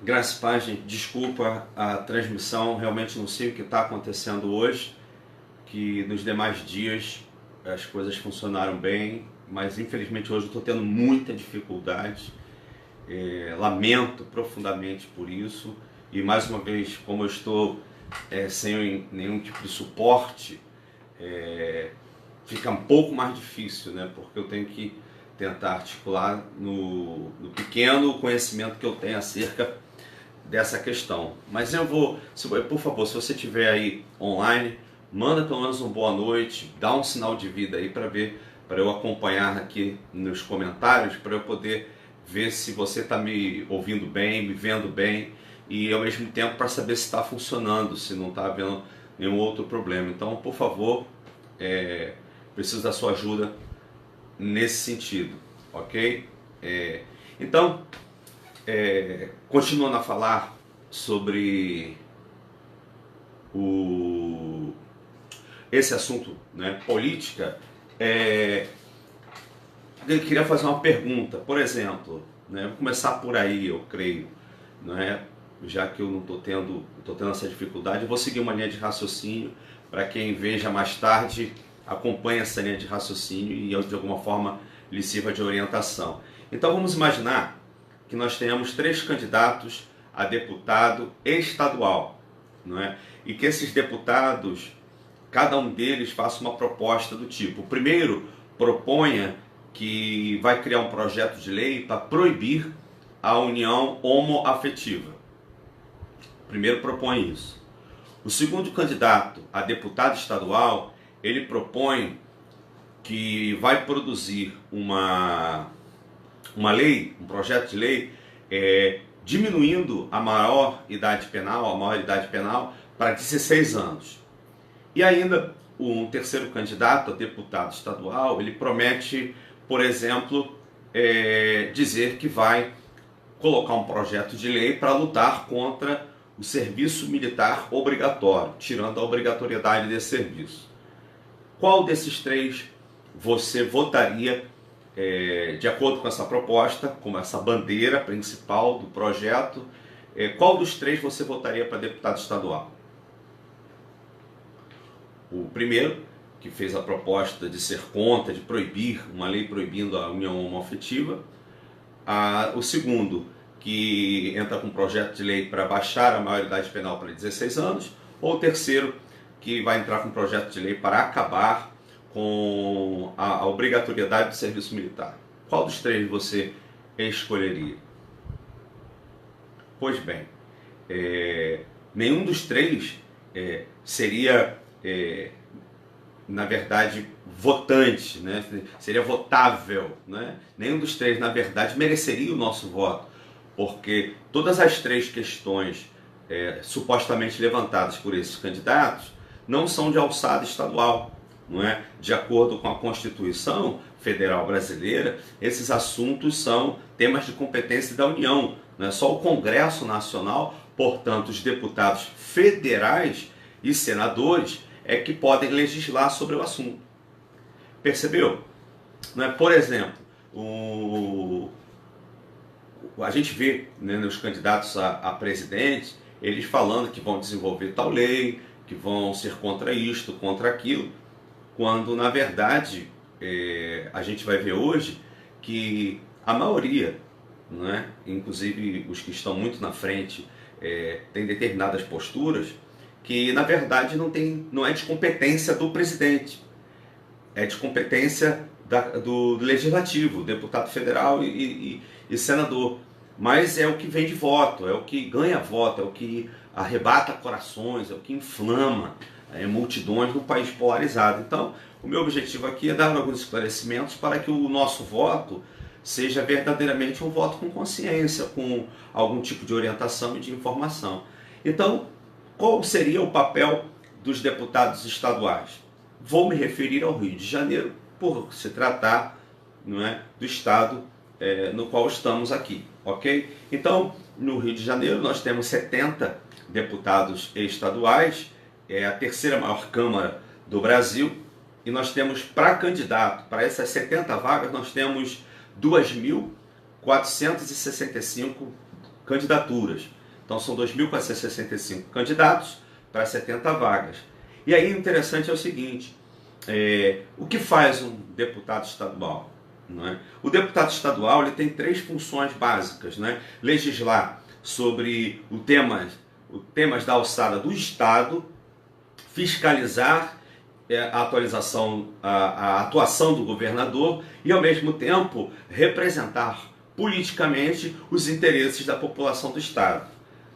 Graças a paz, gente. Desculpa a transmissão, realmente não sei o que está acontecendo hoje, que nos demais dias as coisas funcionaram bem, mas infelizmente hoje eu estou tendo muita dificuldade. Lamento profundamente por isso e mais uma vez, como eu estou sem nenhum tipo de suporte, fica um pouco mais difícil, né? Porque eu tenho que tentar articular no pequeno conhecimento que eu tenho acerca dessa questão. Mas eu vou, por favor, se você estiver aí online, manda pelo menos um boa noite, dá um sinal de vida aí para eu acompanhar aqui nos comentários, para eu poder ver se você está me ouvindo bem, me vendo bem e ao mesmo tempo para saber se está funcionando, se não está havendo nenhum outro problema. Então, por favor, preciso da sua ajuda nesse sentido, ok? Então, continuando a falar sobre esse assunto, né, política, eu queria fazer uma pergunta, por exemplo, né, vou começar por aí, eu creio, né, já que eu não estou tendo essa dificuldade, eu vou seguir uma linha de raciocínio para quem veja mais tarde, acompanhe essa linha de raciocínio e de alguma forma lhe sirva de orientação. Então vamos imaginar que nós tenhamos 3 candidatos a deputado estadual, não é? E que esses deputados, cada um deles faça uma proposta do tipo: o primeiro proponha que vai criar um projeto de lei para proibir a união homoafetiva. O primeiro propõe isso. O segundo candidato a deputado estadual, ele propõe que vai produzir uma lei, um projeto de lei, diminuindo a maior idade penal para 16 anos. E ainda um terceiro candidato a deputado estadual, ele promete, por exemplo, dizer que vai colocar um projeto de lei para lutar contra o serviço militar obrigatório, tirando a obrigatoriedade desse serviço. Qual desses 3 você votaria de acordo com essa proposta, com essa bandeira principal do projeto? Qual dos 3 você votaria para deputado estadual? O primeiro, que fez a proposta de ser contra, de proibir, uma lei proibindo a união homoafetiva. O segundo, que entra com um projeto de lei para baixar a maioridade penal para 16 anos. Ou o terceiro, que vai entrar com um projeto de lei para acabar com a obrigatoriedade do serviço militar. Qual dos 3 você escolheria? Pois bem, nenhum dos 3 seria, na verdade, votante, né? Seria votável, né? Nenhum dos 3, na verdade, mereceria o nosso voto, porque todas as 3 questões supostamente levantadas por esses candidatos não são de alçada estadual. Não é? De acordo com a Constituição Federal Brasileira, esses assuntos são temas de competência da União. Não é só o Congresso Nacional, portanto, os deputados federais e senadores que podem legislar sobre o assunto. Percebeu? Não é? Por exemplo, a gente vê, né, nos candidatos a presidente, eles falando que vão desenvolver tal lei, que vão ser contra isto, contra aquilo, quando na verdade a gente vai ver hoje que a maioria, não é? Inclusive os que estão muito na frente, tem determinadas posturas que na verdade não é de competência do presidente, é de competência do legislativo, deputado federal e senador, mas é o que vem de voto, é o que ganha voto, é o que arrebata corações, é o que inflama multidões no país polarizado. Então, o meu objetivo aqui é dar alguns esclarecimentos para que o nosso voto seja verdadeiramente um voto com consciência, com algum tipo de orientação e de informação. Então, qual seria o papel dos deputados estaduais? Vou me referir ao Rio de Janeiro, por se tratar, não é, do estado no qual estamos aqui, ok? Então, no Rio de Janeiro nós temos 70 deputados estaduais, é a terceira maior Câmara do Brasil, e nós temos para candidato, para essas 70 vagas, nós temos 2.465 candidaturas. Então são 2.465 candidatos para 70 vagas. E aí o interessante é o seguinte, o que faz um deputado estadual? Não é? O deputado estadual ele tem 3 funções básicas, né? Legislar sobre os temas da alçada do Estado, fiscalizar a atuação do governador e, ao mesmo tempo, representar politicamente os interesses da população do Estado.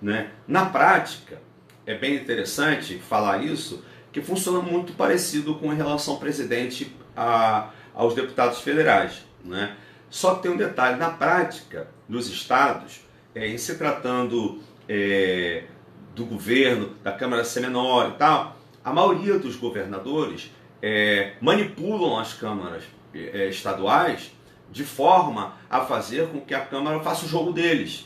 Né? Na prática, é bem interessante falar isso, que funciona muito parecido com relação ao presidente aos deputados federais. Né? Só que tem um detalhe, na prática, nos estados, em se tratando do governo, da Câmara ser menor e tal, a maioria dos governadores manipulam as câmaras estaduais de forma a fazer com que a Câmara faça o jogo deles.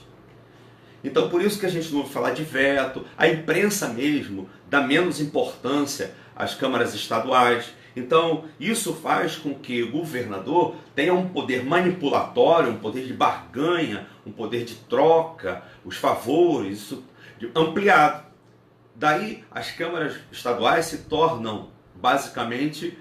Então, por isso que a gente não ouve falar de veto, a imprensa mesmo dá menos importância às câmaras estaduais. Então, isso faz com que o governador tenha um poder manipulatório, um poder de barganha, um poder de troca, os favores, isso ampliado. Daí, as câmaras estaduais se tornam, basicamente,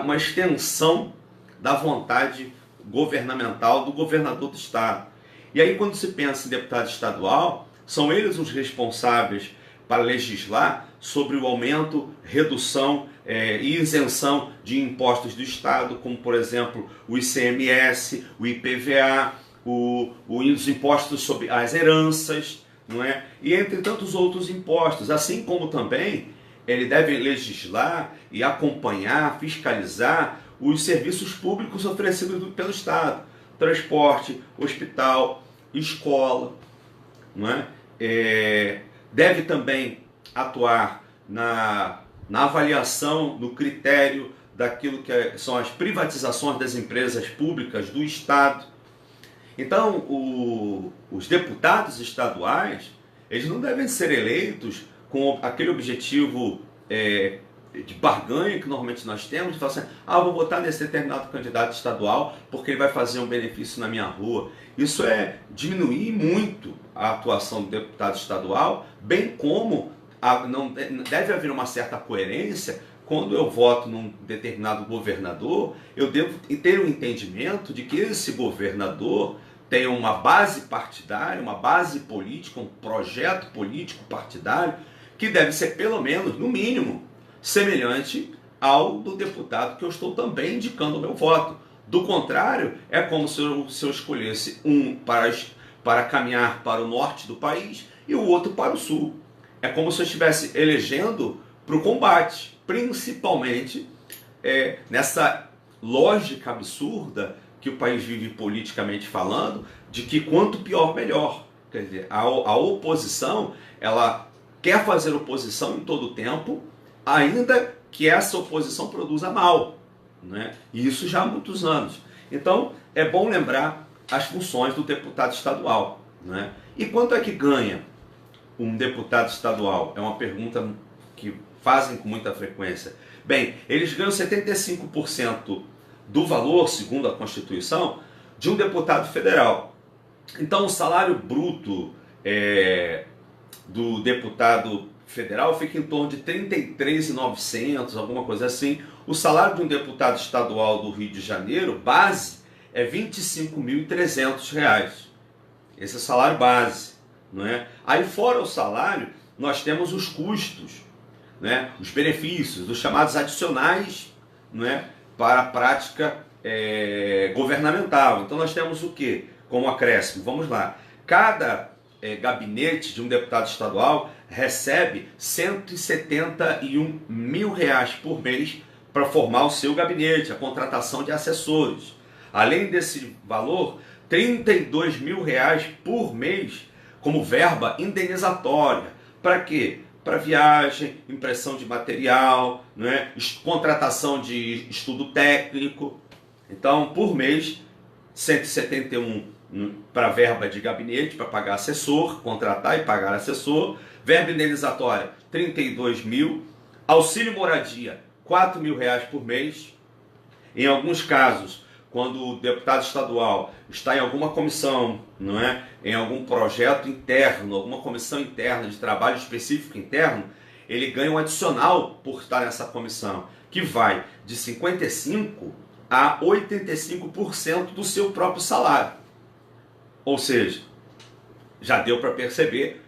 uma extensão da vontade governamental do governador do estado. E aí, quando se pensa em deputado estadual, são eles os responsáveis para legislar sobre o aumento, redução e isenção de impostos do estado, como, por exemplo, o ICMS, o IPVA, os impostos sobre as heranças, não é? E entre tantos outros impostos, assim como também ele deve legislar e acompanhar, fiscalizar os serviços públicos oferecidos pelo Estado, transporte, hospital, escola, não é? Deve também atuar na avaliação, no critério daquilo que são as privatizações das empresas públicas do Estado. Então, os deputados estaduais, eles não devem ser eleitos com aquele objetivo de barganha que normalmente nós temos, de falar assim, vou votar nesse determinado candidato estadual porque ele vai fazer um benefício na minha rua. Isso é diminuir muito a atuação do deputado estadual, bem como não deve haver uma certa coerência. Quando eu voto num determinado governador, eu devo ter um entendimento de que esse governador tem uma base partidária, uma base política, um projeto político partidário, que deve ser pelo menos, no mínimo, semelhante ao do deputado que eu estou também indicando o meu voto. Do contrário, é como se eu escolhesse um para caminhar para o norte do país e o outro para o sul. É como se eu estivesse elegendo para o combate, principalmente nessa lógica absurda que o país vive politicamente falando, de que quanto pior, melhor. Quer dizer, a oposição, ela quer fazer oposição em todo o tempo, ainda que essa oposição produza mal, né? E isso já há muitos anos. Então, é bom lembrar as funções do deputado estadual, né? E quanto é que ganha um deputado estadual? É uma pergunta que fazem com muita frequência. Bem, eles ganham 75% do valor, segundo a Constituição, de um deputado federal. Então, o salário bruto do deputado federal fica em torno de R$ 33.900, alguma coisa assim. O salário de um deputado estadual do Rio de Janeiro, base, é R$ 25.300. Esse é o salário base, não é? Aí, fora o salário, nós temos os custos, né? Os benefícios, os chamados adicionais, não é? Para a prática governamental. Então, nós temos o quê? Como acréscimo, vamos lá. Cada gabinete de um deputado estadual recebe R$ 171 mil por mês para formar o seu gabinete, a contratação de assessores. Além desse valor, R$ 32 mil por mês como verba indenizatória. Para quê? Para viagem, impressão de material, né? Contratação de estudo técnico. Então, por mês, 171 para verba de gabinete, para pagar assessor, contratar e pagar assessor. Verba indenizatória, 32 mil. Auxílio moradia, R$ 4 mil por mês. Em alguns casos, quando o deputado estadual está em alguma comissão, não é? Em algum projeto interno, alguma comissão interna de trabalho específico interno, ele ganha um adicional por estar nessa comissão, que vai de 55% a 85% do seu próprio salário. Ou seja, já deu para perceber,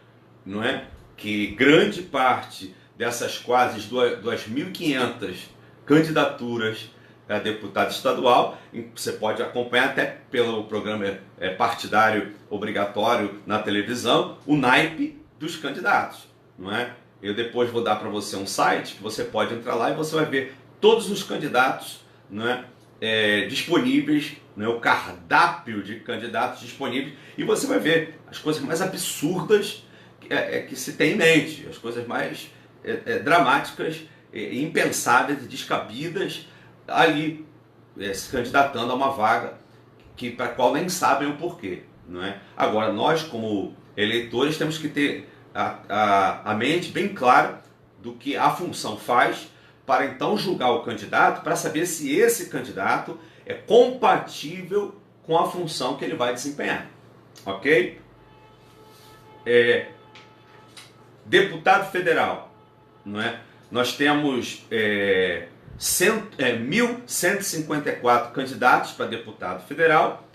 não é, que grande parte dessas quase 2.500 candidaturas a deputado estadual, você pode acompanhar até pelo programa partidário obrigatório na televisão, o naipe dos candidatos, não é? Eu depois vou dar para você um site que você pode entrar lá e você vai ver todos os candidatos, não é, disponíveis, não é, o cardápio de candidatos disponíveis, e você vai ver as coisas mais absurdas que se tem em mente, as coisas mais dramáticas, impensáveis e descabidas ali, se candidatando a uma vaga para a qual nem sabem o porquê, não é? Agora, nós como eleitores temos que ter a mente bem clara do que a função faz, para então julgar o candidato, para saber se esse candidato é compatível com a função que ele vai desempenhar, ok? Deputado federal, não é? Nós temos 1.154 candidatos para deputado federal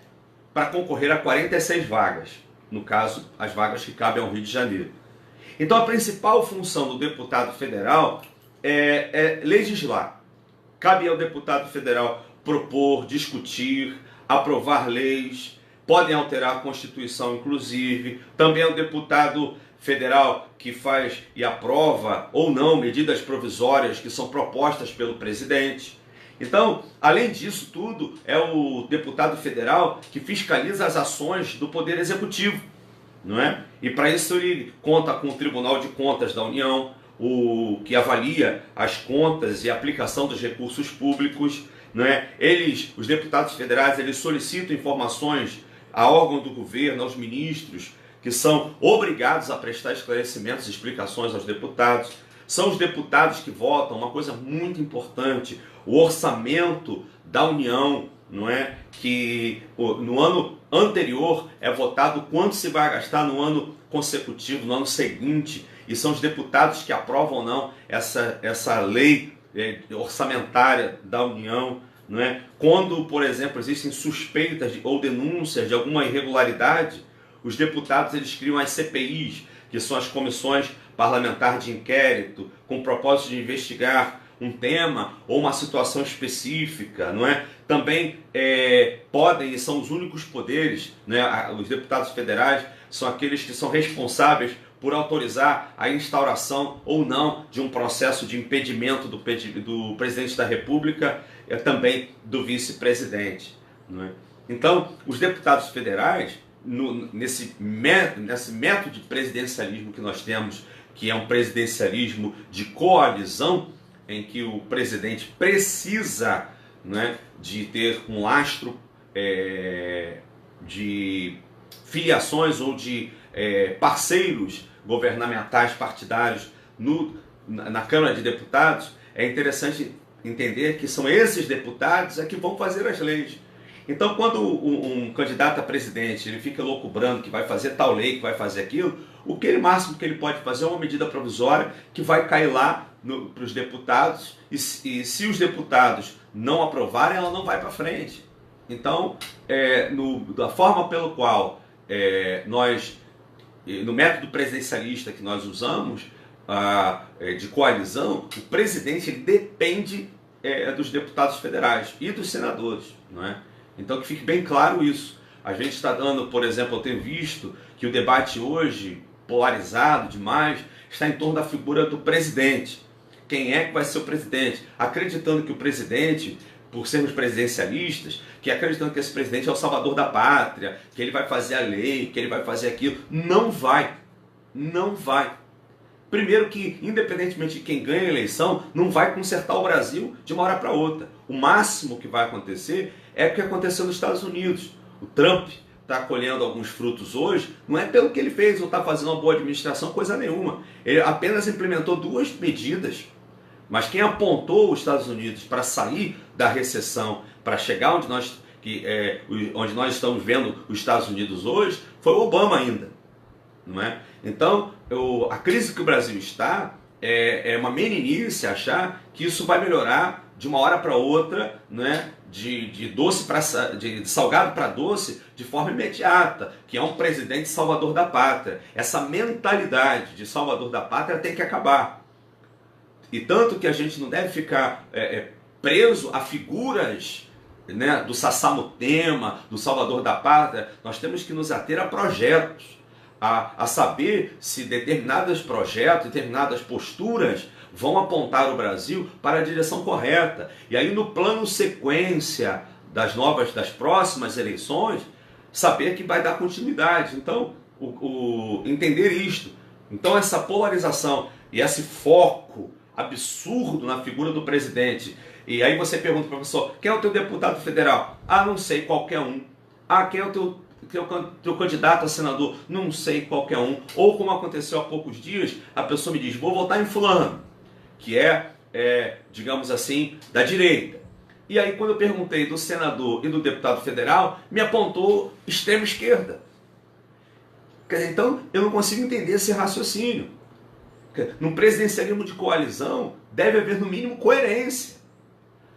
para concorrer a 46 vagas, no caso, as vagas que cabem ao Rio de Janeiro. Então, a principal função do deputado federal é legislar. Cabe ao deputado federal propor, discutir, aprovar leis, podem alterar a Constituição, inclusive. Também é o deputado federal que faz e aprova ou não medidas provisórias que são propostas pelo presidente. Então, além disso tudo, é o deputado federal que fiscaliza as ações do Poder Executivo, não é? E para isso ele conta com o Tribunal de Contas da União, o que avalia as contas e a aplicação dos recursos públicos, não é? Os deputados federais, eles solicitam informações a órgãos do governo, aos ministros, que são obrigados a prestar esclarecimentos e explicações aos deputados. São os deputados que votam, uma coisa muito importante, o orçamento da União, não é? Que no ano anterior é votado quanto se vai gastar no ano consecutivo, no ano seguinte, e são os deputados que aprovam ou não essa lei orçamentária da União, não é? Quando, por exemplo, existem suspeitas ou denúncias de alguma irregularidade, os deputados eles criam as CPIs, que são as comissões parlamentares de inquérito, com o propósito de investigar um tema ou uma situação específica, não é? Também podem e são os únicos poderes, né? Os deputados federais são aqueles que são responsáveis por autorizar a instauração ou não de um processo de impedimento do presidente da República e também do vice-presidente, não é? Então, os deputados federais, nesse método de presidencialismo que nós temos, que é um presidencialismo de coalizão, em que o presidente precisa, né, de ter um lastro de filiações ou de parceiros governamentais partidários na Câmara de Deputados, é interessante entender que são esses deputados que vão fazer as leis. Então, quando um candidato a presidente ele fica loucubrando que vai fazer tal lei, que vai fazer aquilo, o máximo que ele pode fazer é uma medida provisória que vai cair lá para os deputados, e se os deputados não aprovarem, ela não vai para frente. Então, da forma pelo qual nós, no método presidencialista que nós usamos, de coalizão, o presidente ele depende dos deputados federais e dos senadores, não é? Então que fique bem claro isso. A gente está dando, por exemplo, eu tenho visto que o debate hoje, polarizado demais, está em torno da figura do presidente. Quem é que vai ser o presidente? Acreditando que o presidente, por sermos presidencialistas, acreditando que esse presidente é o salvador da pátria, que ele vai fazer a lei, que ele vai fazer aquilo. Não vai. Não vai. Primeiro que, independentemente de quem ganha a eleição, não vai consertar o Brasil de uma hora para outra. O máximo que vai acontecer é o que aconteceu nos Estados Unidos. O Trump está colhendo alguns frutos hoje, não é pelo que ele fez ou está fazendo uma boa administração, coisa nenhuma. Ele apenas implementou 2 medidas, mas quem apontou os Estados Unidos para sair da recessão, para chegar onde nós onde nós estamos vendo os Estados Unidos hoje, foi o Obama ainda, não é? Então, a crise que o Brasil está é uma meninice achar que isso vai melhorar de uma hora para outra, né? De salgado para doce de forma imediata, que é um presidente salvador da pátria. Essa mentalidade de salvador da pátria tem que acabar. E tanto que a gente não deve ficar preso a figuras, né, do Sassamutema, do salvador da pátria. Nós temos que nos ater a projetos, a saber se determinados projetos, determinadas posturas vão apontar o Brasil para a direção correta. E aí, no plano sequência das próximas eleições, saber que vai dar continuidade. Então, entender isto. Então, essa polarização e esse foco absurdo na figura do presidente. E aí você pergunta, professor, quem é o teu deputado federal? Ah, não sei, qualquer um. Ah, quem é o teu candidato a senador? Não sei, qualquer um. Ou como aconteceu há poucos dias, a pessoa me diz, vou votar em fulano, que digamos assim, da direita. E aí quando eu perguntei do senador e do deputado federal, me apontou extrema esquerda. Então eu não consigo entender esse raciocínio. No presidencialismo de coalizão deve haver no mínimo coerência.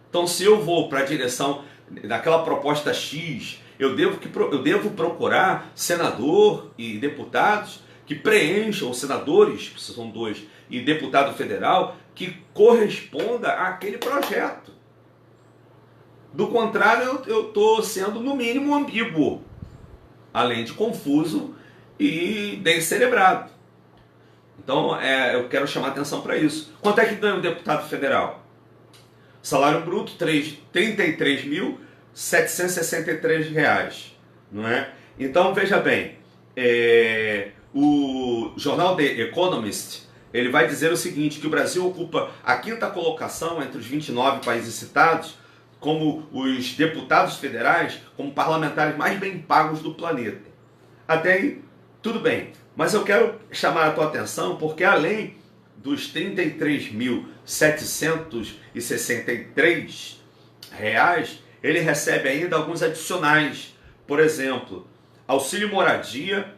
Então se eu vou para a direção daquela proposta X, eu devo procurar senador e deputados que preencham, senadores, que são dois, e deputado federal, que corresponda àquele projeto. Do contrário, eu estou sendo, no mínimo, ambíguo, além de confuso e descerebrado. Então, eu quero chamar atenção para isso. Quanto é que ganha um deputado federal? Salário bruto, R$ 33.763, não é? Então, veja bem, o jornal The Economist, ele vai dizer o seguinte, que o Brasil ocupa a 5ª colocação entre os 29 países citados, como os deputados federais, como parlamentares mais bem pagos do planeta. Até aí, tudo bem. Mas eu quero chamar a tua atenção, porque além dos R$ 33.763, ele recebe ainda alguns adicionais. Por exemplo, auxílio moradia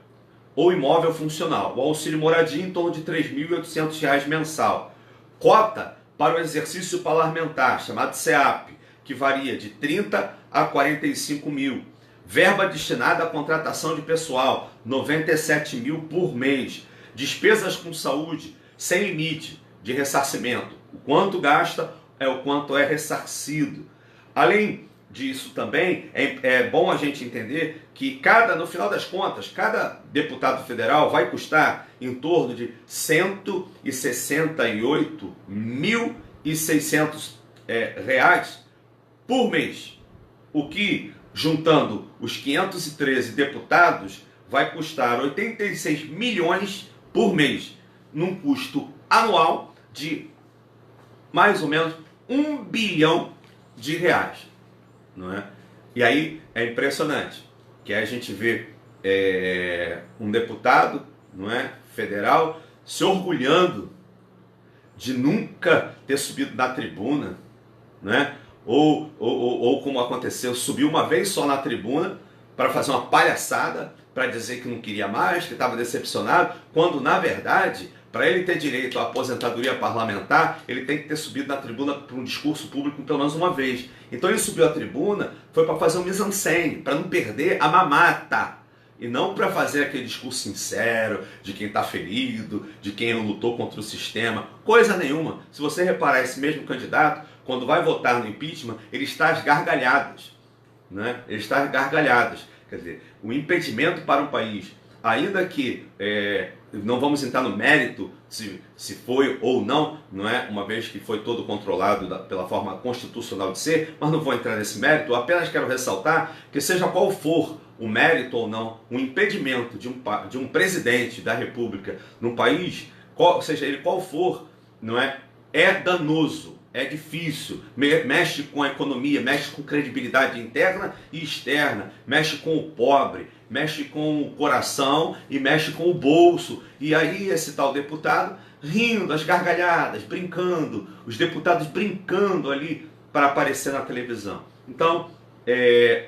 ou imóvel funcional. O auxílio moradia em torno de R$ 3.800 mensal. Cota para o exercício parlamentar, chamado CEAP, que varia de 30 a 45 mil. Verba destinada à contratação de pessoal, 97 mil por mês. Despesas com saúde, sem limite de ressarcimento. O quanto gasta é o quanto é ressarcido. Além disso também, é bom a gente entender que no final das contas, cada deputado federal vai custar em torno de R$ 168.600 por mês. O que, juntando os 513 deputados, vai custar 86 milhões por mês, num custo anual de mais ou menos R$ 1 bilhão. Não é? E aí é impressionante que a gente vê um deputado, não é, federal se orgulhando de nunca ter subido na tribuna, não é? Ou como aconteceu, subiu uma vez só na tribuna para fazer uma palhaçada, para dizer que não queria mais, que estava decepcionado, quando na verdade, para ele ter direito à aposentadoria parlamentar, ele tem que ter subido na tribuna para um discurso público pelo menos uma vez. Então ele subiu à tribuna, foi para fazer um mise-en-scène, para não perder a mamata, e não para fazer aquele discurso sincero de quem está ferido, de quem lutou contra o sistema, coisa nenhuma. Se você reparar, esse mesmo candidato, quando vai votar no impeachment, ele está às gargalhadas, né? Ele está às gargalhadas. Quer dizer, o impedimento para um país, ainda que não vamos entrar no mérito se foi ou não, não é? Uma vez que foi todo controlado pela forma constitucional de ser, mas não vou entrar nesse mérito, eu apenas quero ressaltar que seja qual for o mérito ou não, o impedimento de um presidente da República num país, seja ele qual for, não é danoso. É difícil, mexe com a economia, mexe com credibilidade interna e externa, mexe com o pobre, mexe com o coração e mexe com o bolso. E aí esse tal deputado rindo, as gargalhadas, brincando, os deputados brincando ali para aparecer na televisão. Então,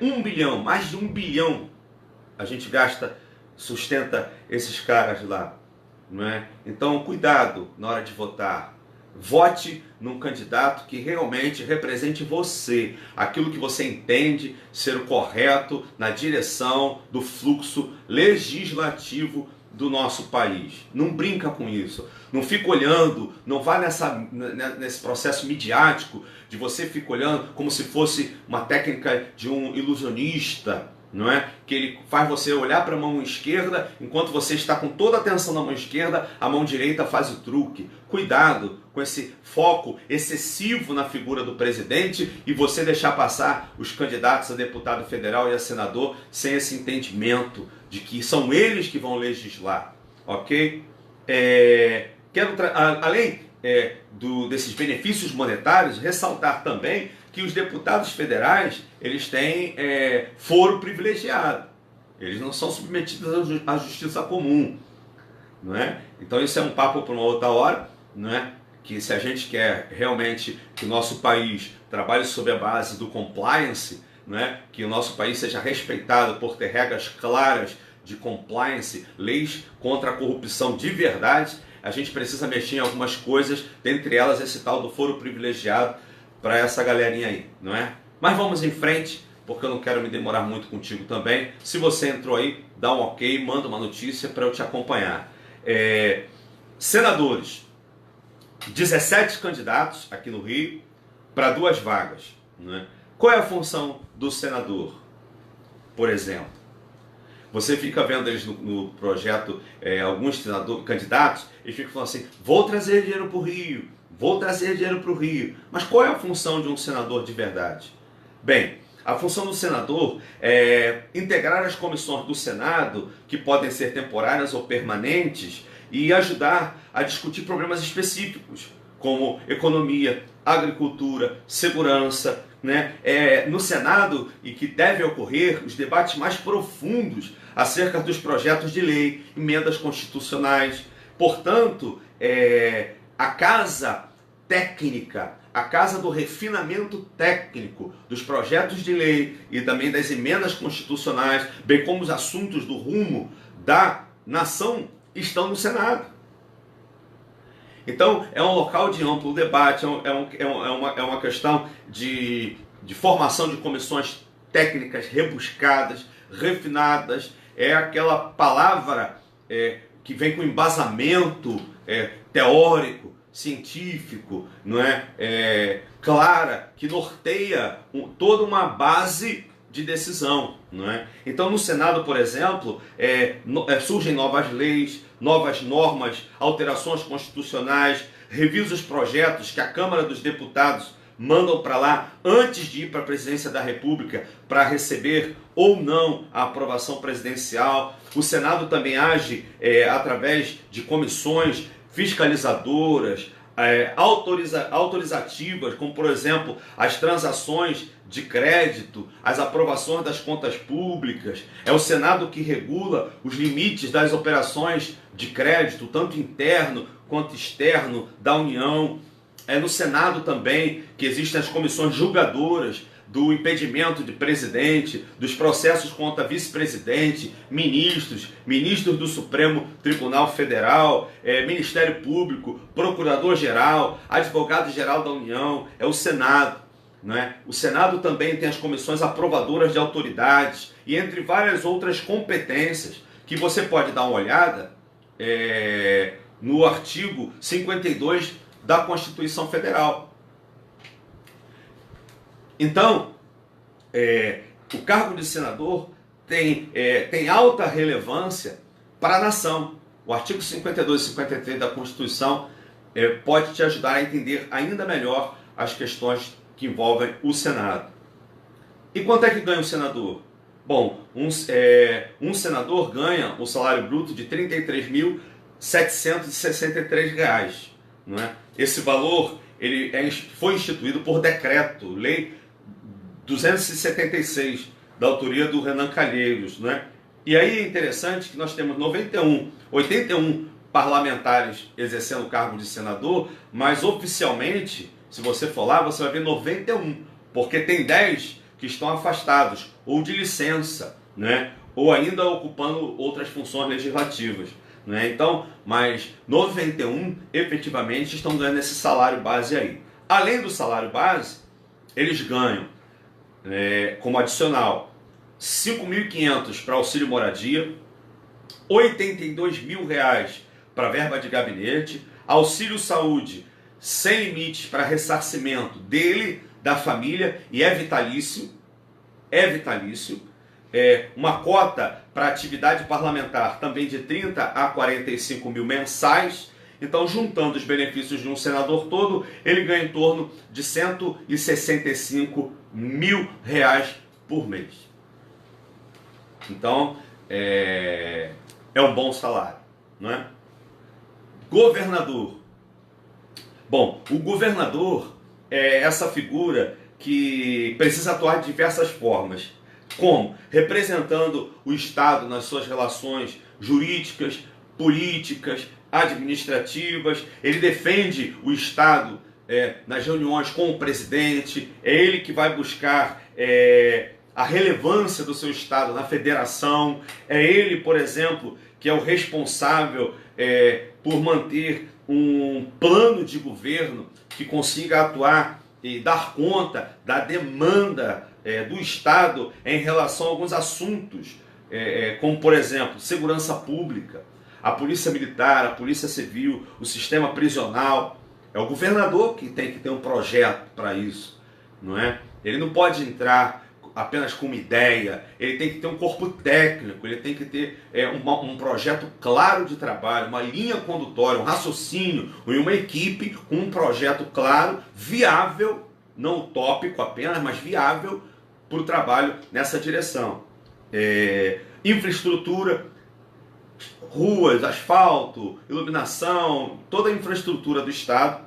1 bilhão, mais de 1 bilhão a gente gasta, sustenta esses caras lá, não é? Então, cuidado na hora de votar. Vote num candidato que realmente represente você, aquilo que você entende ser o correto na direção do fluxo legislativo do nosso país. Não brinca com isso. Não fica olhando, não vá nesse processo midiático de você ficar olhando como se fosse uma técnica de um ilusionista, não é? Que ele faz você olhar para a mão esquerda, enquanto você está com toda a atenção na mão esquerda, a mão direita faz o truque. Cuidado com esse foco excessivo na figura do presidente e você deixar passar os candidatos a deputado federal e a senador sem esse entendimento de que são eles que vão legislar, ok? Além desses benefícios monetários, ressaltar também que os deputados federais, eles têm foro privilegiado. Eles não são submetidos à justiça comum, não é? Então isso é um papo para uma outra hora, não é? Que se a gente quer realmente que o nosso país trabalhe sob a base do compliance, não é? Que o nosso país seja respeitado por ter regras claras de compliance, leis contra a corrupção de verdade, a gente precisa mexer em algumas coisas, dentre elas esse tal do foro privilegiado para essa galerinha aí, não é? Mas vamos em frente, porque eu não quero me demorar muito contigo também. Se você entrou aí, dá um ok, manda uma notícia para eu te acompanhar. Senadores, 17 candidatos aqui no Rio para 2 vagas, não é? Qual é a função do senador, por exemplo? Você fica vendo eles no projeto, alguns candidatos, eles ficam falando assim, vou trazer dinheiro para o Rio, vou trazer dinheiro para o Rio. Mas qual é a função de um senador de verdade? Bem, a função do senador é integrar as comissões do Senado, que podem ser temporárias ou permanentes, e ajudar a discutir problemas específicos, como economia, agricultura, segurança, né? No Senado, e que devem ocorrer os debates mais profundos acerca dos projetos de lei, emendas constitucionais. Portanto, a casa técnica, a casa do refinamento técnico dos projetos de lei e também das emendas constitucionais, bem como os assuntos do rumo da nação, estão no Senado. Então, é um local de amplo debate, é uma questão de formação de comissões técnicas rebuscadas, refinadas, é aquela palavra que vem com embasamento teórico, científico, não é? Clara, que norteia toda uma base de decisão, não é? Então, no Senado, por exemplo, surgem novas leis, novas normas, alterações constitucionais, revisa os projetos que a Câmara dos Deputados mandam para lá antes de ir para a presidência da República para receber ou não a aprovação presidencial. O Senado também age através de comissões fiscalizadoras, autorizativas, como por exemplo as transações de crédito, as aprovações das contas públicas. É o Senado que regula os limites das operações de crédito, tanto interno quanto externo da União. É no Senado também que existem as comissões julgadoras do impedimento de presidente, dos processos contra vice-presidente, ministros do Supremo Tribunal Federal, Ministério Público, Procurador-Geral, Advogado-Geral da União. É o Senado, não é? O Senado também tem as comissões aprovadoras de autoridades e entre várias outras competências que você pode dar uma olhada no artigo 52 da Constituição Federal. Então, o cargo de senador tem alta relevância para a nação. O artigo 52 e 53 da Constituição pode te ajudar a entender ainda melhor as questões que envolvem o Senado. E quanto é que ganha o senador? Bom, um senador ganha o salário bruto de R$ 33.763, não é? Esse valor foi instituído por decreto, lei 276, da autoria do Renan Calheiros, né? E aí é interessante que nós temos 81 parlamentares exercendo o cargo de senador, mas oficialmente, se você for lá, você vai ver 91, porque tem 10 que estão afastados, ou de licença, né? Ou ainda ocupando outras funções legislativas. Né? Então, mas 91 efetivamente estão ganhando esse salário base aí. Além do salário base, eles ganham como adicional 5.500 para auxílio moradia, R$ 82.000 para verba de gabinete, auxílio saúde sem limites para ressarcimento dele, da família, e é vitalício, uma cota para atividade parlamentar também de 30 a 45 mil mensais. Então, juntando os benefícios de um senador todo, ele ganha em torno de R$ 165 mil por mês. Então, é um bom salário, não é? Governador. Bom, o governador é essa figura que precisa atuar de diversas formas. Como? Representando o Estado nas suas relações jurídicas, políticas, administrativas. Ele defende o Estado nas reuniões com o presidente. É ele que vai buscar a relevância do seu Estado na federação. É ele, por exemplo, que é o responsável por manter um plano de governo que consiga atuar e dar conta da demanda do Estado em relação a alguns assuntos, como, por exemplo, segurança pública, a polícia militar, a polícia civil, o sistema prisional. É o governador que tem que ter um projeto para isso, não é? Ele não pode entrar apenas com uma ideia, ele tem que ter um corpo técnico, ele tem que ter um projeto claro de trabalho, uma linha condutória, um raciocínio, e uma equipe com um projeto claro, viável, não utópico apenas, mas viável para o trabalho nessa direção. Infraestrutura, ruas, asfalto, iluminação, toda a infraestrutura do Estado.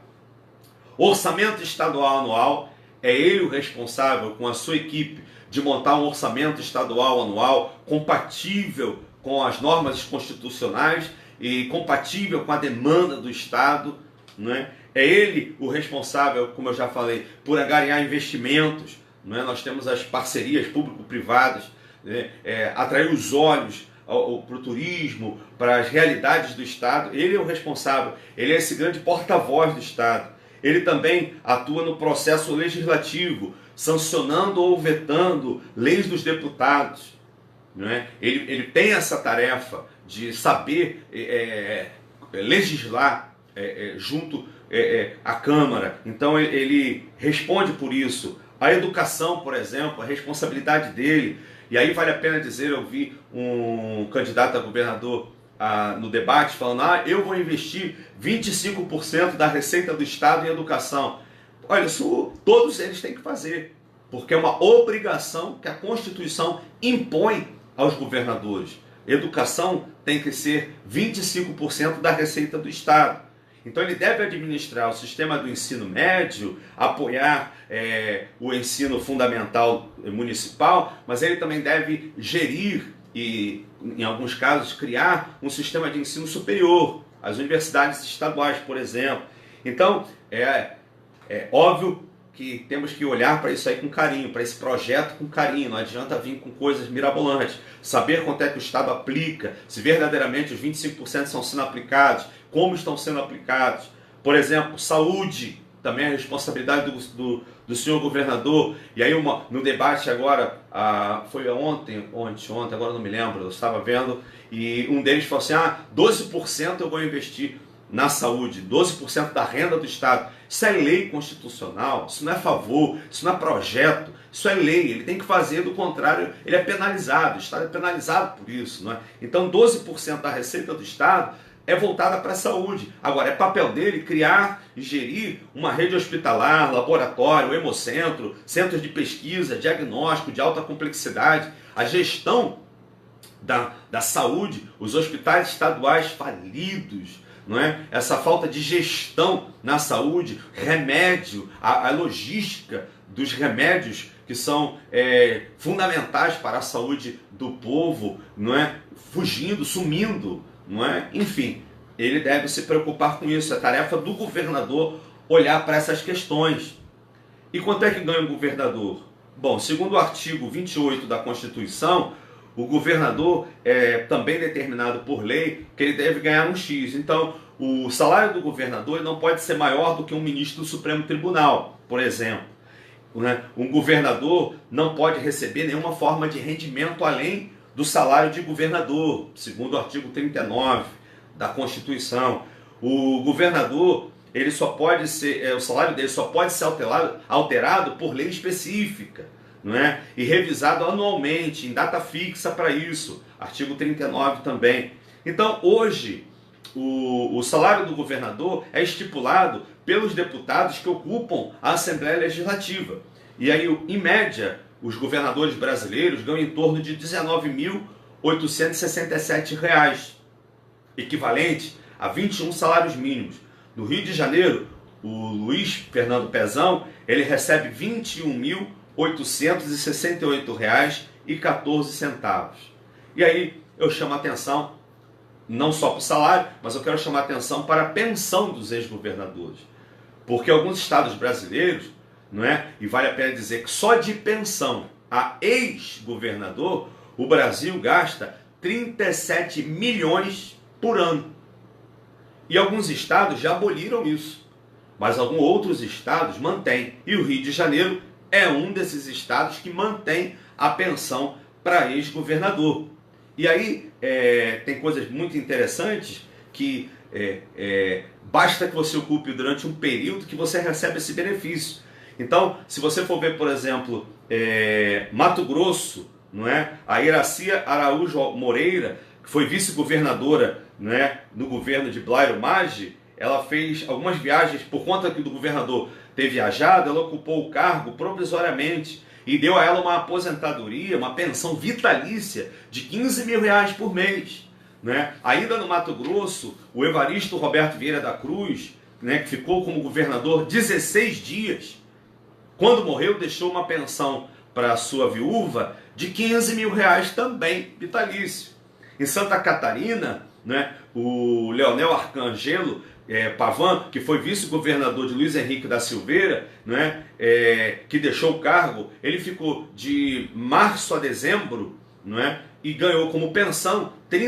Orçamento estadual anual, é ele o responsável com a sua equipe de montar um orçamento estadual anual compatível com as normas constitucionais e compatível com a demanda do Estado, né? É ele o responsável, como eu já falei, por angariar investimentos, né? Nós temos as parcerias público-privadas, né? Atrair os olhos para o turismo, para as realidades do Estado. Ele é o responsável, ele é esse grande porta-voz do Estado. Ele também atua no processo legislativo, sancionando ou vetando leis dos deputados. Né? Ele tem essa tarefa de saber legislar junto à Câmara. Então ele responde por isso. A educação, por exemplo, a responsabilidade dele. E aí vale a pena dizer, eu vi um candidato a governador no debate falando, eu vou investir 25% da receita do Estado em educação. Olha, isso todos eles têm que fazer, porque é uma obrigação que a Constituição impõe aos governadores. Educação tem que ser 25% da receita do Estado. Então ele deve administrar o sistema do ensino médio, apoiar o ensino fundamental municipal, mas ele também deve gerir e, em alguns casos, criar um sistema de ensino superior, as universidades estaduais, por exemplo. Então, é óbvio que temos que olhar para isso aí com carinho, para esse projeto com carinho. Não adianta vir com coisas mirabolantes. Saber quanto é que o Estado aplica, se verdadeiramente os 25% estão sendo aplicados, como estão sendo aplicados. Por exemplo, saúde, também é responsabilidade do senhor governador. E aí no debate agora, foi ontem, agora não me lembro, eu estava vendo, e um deles falou assim, 12% eu vou investir na saúde, 12% da renda do Estado. Isso é lei constitucional, isso não é favor, isso não é projeto, isso é lei, ele tem que fazer, do contrário, ele é penalizado, o Estado é penalizado por isso. Não é? Então 12% da receita do Estado é voltada para a saúde. Agora, é papel dele criar e gerir uma rede hospitalar, laboratório, hemocentro, centros de pesquisa, diagnóstico de alta complexidade, a gestão da saúde, os hospitais estaduais falidos, não é? Essa falta de gestão na saúde, remédio, a logística dos remédios que são fundamentais para a saúde do povo, não é? Fugindo, sumindo, não é? Enfim, ele deve se preocupar com isso. É tarefa do governador olhar para essas questões. E quanto é que ganha o governador? Bom, segundo o artigo 28 da Constituição, o governador é também determinado por lei que ele deve ganhar um X. Então, o salário do governador não pode ser maior do que um ministro do Supremo Tribunal, por exemplo. Né? Um governador não pode receber nenhuma forma de rendimento além do salário de governador, segundo o artigo 39 da Constituição. O governador, ele só pode ser, o salário dele só pode ser alterado por lei específica, não é? E revisado anualmente, em data fixa para isso, artigo 39 também. Então, hoje, o salário do governador é estipulado pelos deputados que ocupam a Assembleia Legislativa. E aí, em média, os governadores brasileiros ganham em torno de R$ 19.867, equivalente a 21 salários mínimos. No Rio de Janeiro, o Luiz Fernando Pezão, ele recebe R$ 21.868,14. E aí eu chamo a atenção, não só para o salário, mas eu quero chamar a atenção para a pensão dos ex-governadores. Porque alguns estados brasileiros, não é? E vale a pena dizer que só de pensão a ex-governador, o Brasil gasta 37 milhões por ano. E alguns estados já aboliram isso, mas alguns outros estados mantêm. E o Rio de Janeiro é um desses estados que mantém a pensão para ex-governador. E aí tem coisas muito interessantes que basta que você ocupe durante um período que você recebe esse benefício. Então, se você for ver, por exemplo, Mato Grosso, não é? A Iracy Araújo Moreira, que foi vice-governadora, né, no governo de Blairo Maggi, ela fez algumas viagens por conta do governador ter viajado, ela ocupou o cargo provisoriamente e deu a ela uma aposentadoria, uma pensão vitalícia de R$ 15 mil por mês. Né? Ainda no Mato Grosso, o Evaristo Roberto Vieira da Cruz, né, que ficou como governador 16 dias, quando morreu deixou uma pensão para a sua viúva de R$ 15 mil também vitalício. Em Santa Catarina, né, o Leonel Arcangelo Pavan, que foi vice-governador de Luiz Henrique da Silveira, né, que deixou o cargo, ele ficou de março a dezembro, né, e ganhou como pensão R$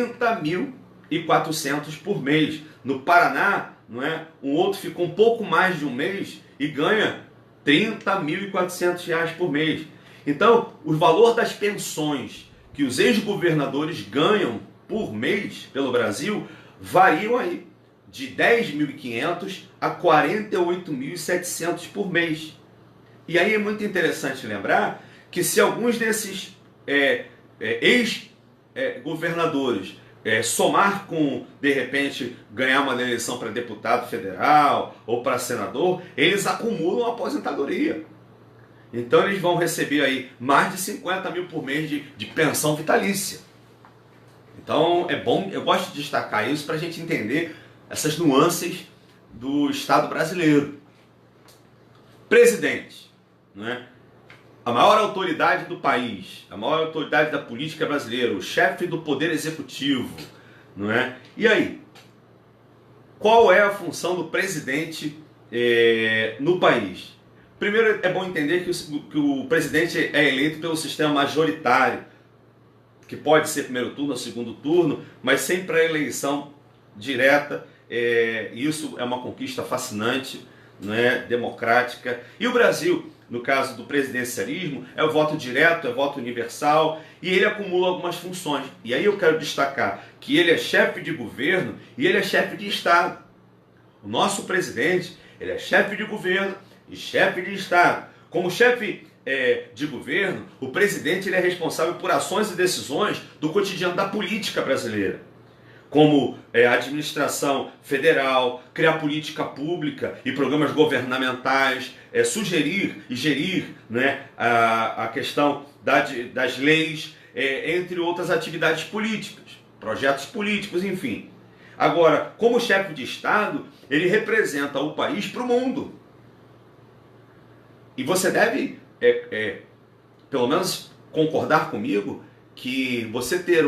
30.400 por mês. No Paraná, né, um outro ficou um pouco mais de um mês e ganha R$ 30.400 por mês. Então, o valor das pensões que os ex-governadores ganham por mês pelo Brasil variam aí de 10.500 a 48.700 por mês. E aí é muito interessante lembrar que se alguns desses ex-governadores somar com, de repente, ganhar uma eleição para deputado federal ou para senador, eles acumulam aposentadoria. Então eles vão receber aí mais de 50 mil por mês de pensão vitalícia. Então é bom, eu gosto de destacar isso para a gente entender essas nuances do Estado brasileiro. Presidente, né? A maior autoridade do país, a maior autoridade da política brasileira, o chefe do poder executivo, não é? E aí, qual é a função do presidente no país? Primeiro, é bom entender que o presidente é eleito pelo sistema majoritário, que pode ser primeiro turno ou segundo turno, mas sempre a eleição direta. Isso é uma conquista fascinante, né, democrática. E o Brasil, no caso do presidencialismo, é o voto direto, é voto universal, e ele acumula algumas funções. E aí eu quero destacar que ele é chefe de governo e ele é chefe de Estado. O nosso presidente, ele é chefe de governo e chefe de Estado. Como chefe de governo, o presidente ele é responsável por ações e decisões do cotidiano da política brasileira, como a administração federal, criar política pública e programas governamentais, sugerir e gerir, né, a questão das leis, entre outras atividades políticas, projetos políticos, enfim. Agora, como chefe de Estado, ele representa o país para o mundo. E você deve, pelo menos, concordar comigo que você ter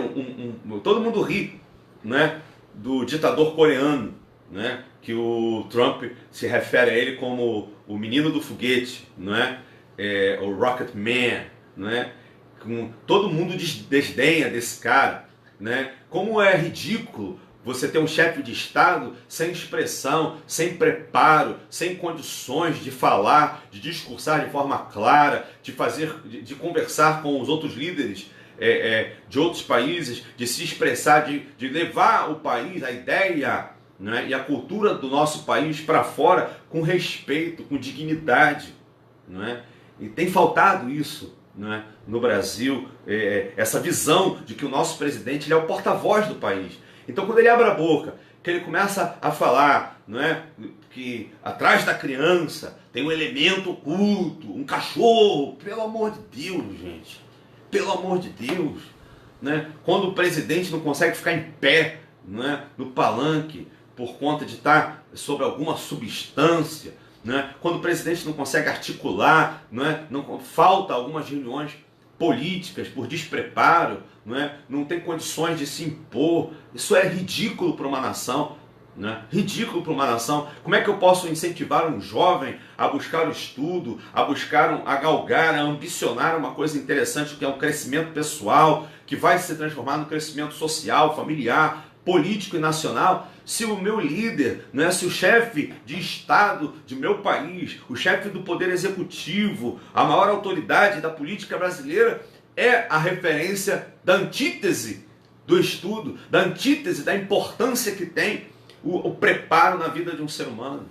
todo mundo ri, né, do ditador coreano, né, que o Trump se refere a ele como o menino do foguete, não é? o Rocket Man, né? Todo mundo desdenha desse cara, né? Como é ridículo você ter um chefe de Estado sem expressão, sem preparo, sem condições de falar, de discursar de forma clara, de conversar com os outros líderes de outros países, de se expressar, de levar o país, a ideia, né, e a cultura do nosso país para fora com respeito, com dignidade, né? E tem faltado isso, né, no Brasil, essa visão de que o nosso presidente ele é o porta-voz do país. Então, quando ele abre a boca, que ele começa a falar, né, que atrás da criança tem um elemento oculto, um cachorro, pelo amor de Deus, gente, pelo amor de Deus, né? Quando o presidente não consegue ficar em pé, né, no palanque por conta de estar sobre alguma substância, né? Quando o presidente não consegue articular, né, falta algumas reuniões políticas por despreparo, não tem condições de se impor. Isso é ridículo para uma nação, né? Ridículo para uma nação. Como é que eu posso incentivar um jovem a buscar o estudo, a galgar, a ambicionar uma coisa interessante que é um crescimento pessoal, que vai se transformar no crescimento social, familiar, político e nacional, se o meu líder, se o chefe de Estado de meu país, o chefe do poder executivo, a maior autoridade da política brasileira, é a referência da antítese do estudo, da antítese da importância que tem o preparo na vida de um ser humano.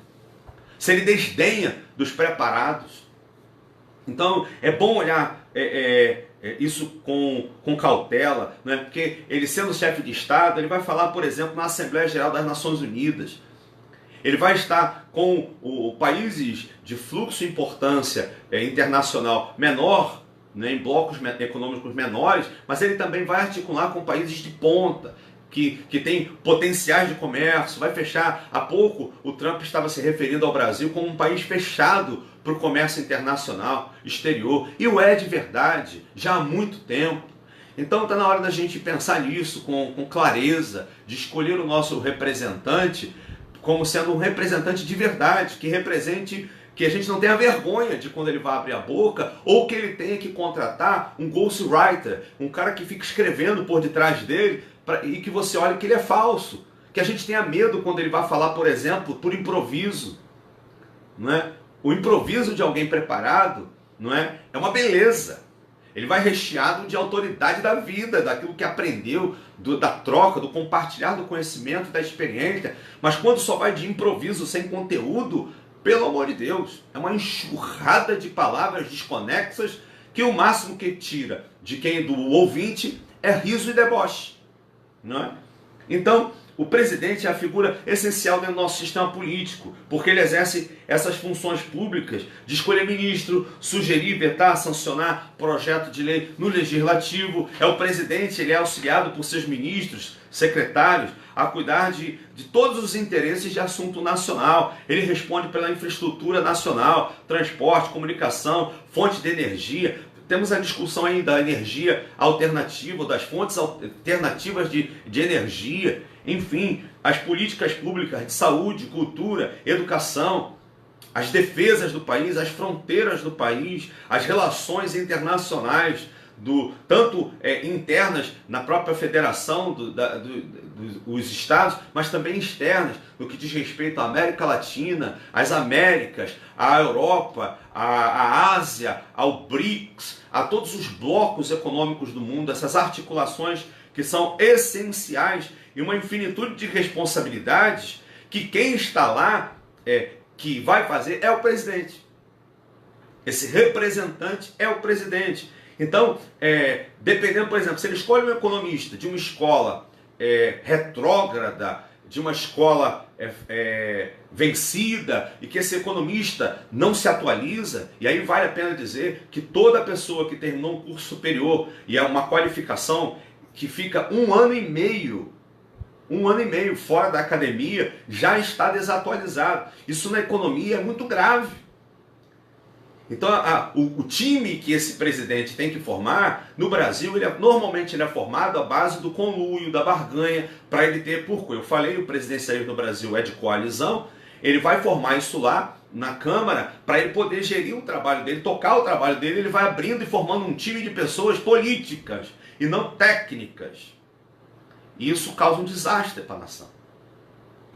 Se ele desdenha dos preparados. Então é bom olhar isso com cautela, né? Porque ele sendo chefe de Estado, ele vai falar, por exemplo, na Assembleia Geral das Nações Unidas. Ele vai estar com países de fluxo e importância internacional menor, né, em blocos econômicos menores, mas ele também vai articular com países de ponta, que tem potenciais de comércio, vai fechar. Há pouco o Trump estava se referindo ao Brasil como um país fechado para o comércio internacional, exterior, e o é de verdade, já há muito tempo. Então está na hora da gente pensar nisso com clareza, de escolher o nosso representante como sendo um representante de verdade, que represente, que a gente não tenha vergonha de quando ele vai abrir a boca, ou que ele tenha que contratar um ghostwriter, um cara que fica escrevendo por detrás dele, e que você olhe que ele é falso, que a gente tenha medo quando ele vai falar, por exemplo, por improviso, não é? O improviso de alguém preparado, não é uma beleza. Ele vai recheado de autoridade da vida, daquilo que aprendeu, da troca, do compartilhar do conhecimento, da experiência. Mas quando só vai de improviso, sem conteúdo, pelo amor de Deus, é uma enxurrada de palavras desconexas que o máximo que tira do ouvinte é riso e deboche. Não é? Então, o presidente é a figura essencial dentro do nosso sistema político, porque ele exerce essas funções públicas de escolher ministro, sugerir, vetar, sancionar projeto de lei no legislativo. É o presidente, ele é auxiliado por seus ministros, secretários, a cuidar de todos os interesses de assunto nacional. Ele responde pela infraestrutura nacional, transporte, comunicação, fonte de energia. Temos a discussão aí da energia alternativa, das fontes alternativas de energia, enfim, as políticas públicas de saúde, cultura, educação, as defesas do país, as fronteiras do país, as relações internacionais, tanto internas na própria federação dos estados, mas também externas, no que diz respeito à América Latina, às Américas, à Europa, à Ásia, ao BRICS, a todos os blocos econômicos do mundo, essas articulações que são essenciais e uma infinitude de responsabilidades que quem está lá, que vai fazer, é o presidente. Esse representante é o presidente. Então, dependendo, por exemplo, se ele escolhe um economista de uma escola retrógrada, de uma escola vencida, e que esse economista não se atualiza, e aí vale a pena dizer que toda pessoa que terminou um curso superior e é uma qualificação que fica um ano e meio fora da academia, já está desatualizado. Isso na economia é muito grave. Então, o time que esse presidente tem que formar, no Brasil, normalmente ele é formado à base do conluio, da barganha, para ele ter, eu falei, o presidencialismo no Brasil é de coalizão, ele vai formar isso lá na Câmara para ele poder gerir o trabalho dele, tocar o trabalho dele, ele vai abrindo e formando um time de pessoas políticas e não técnicas. E isso causa um desastre para a nação.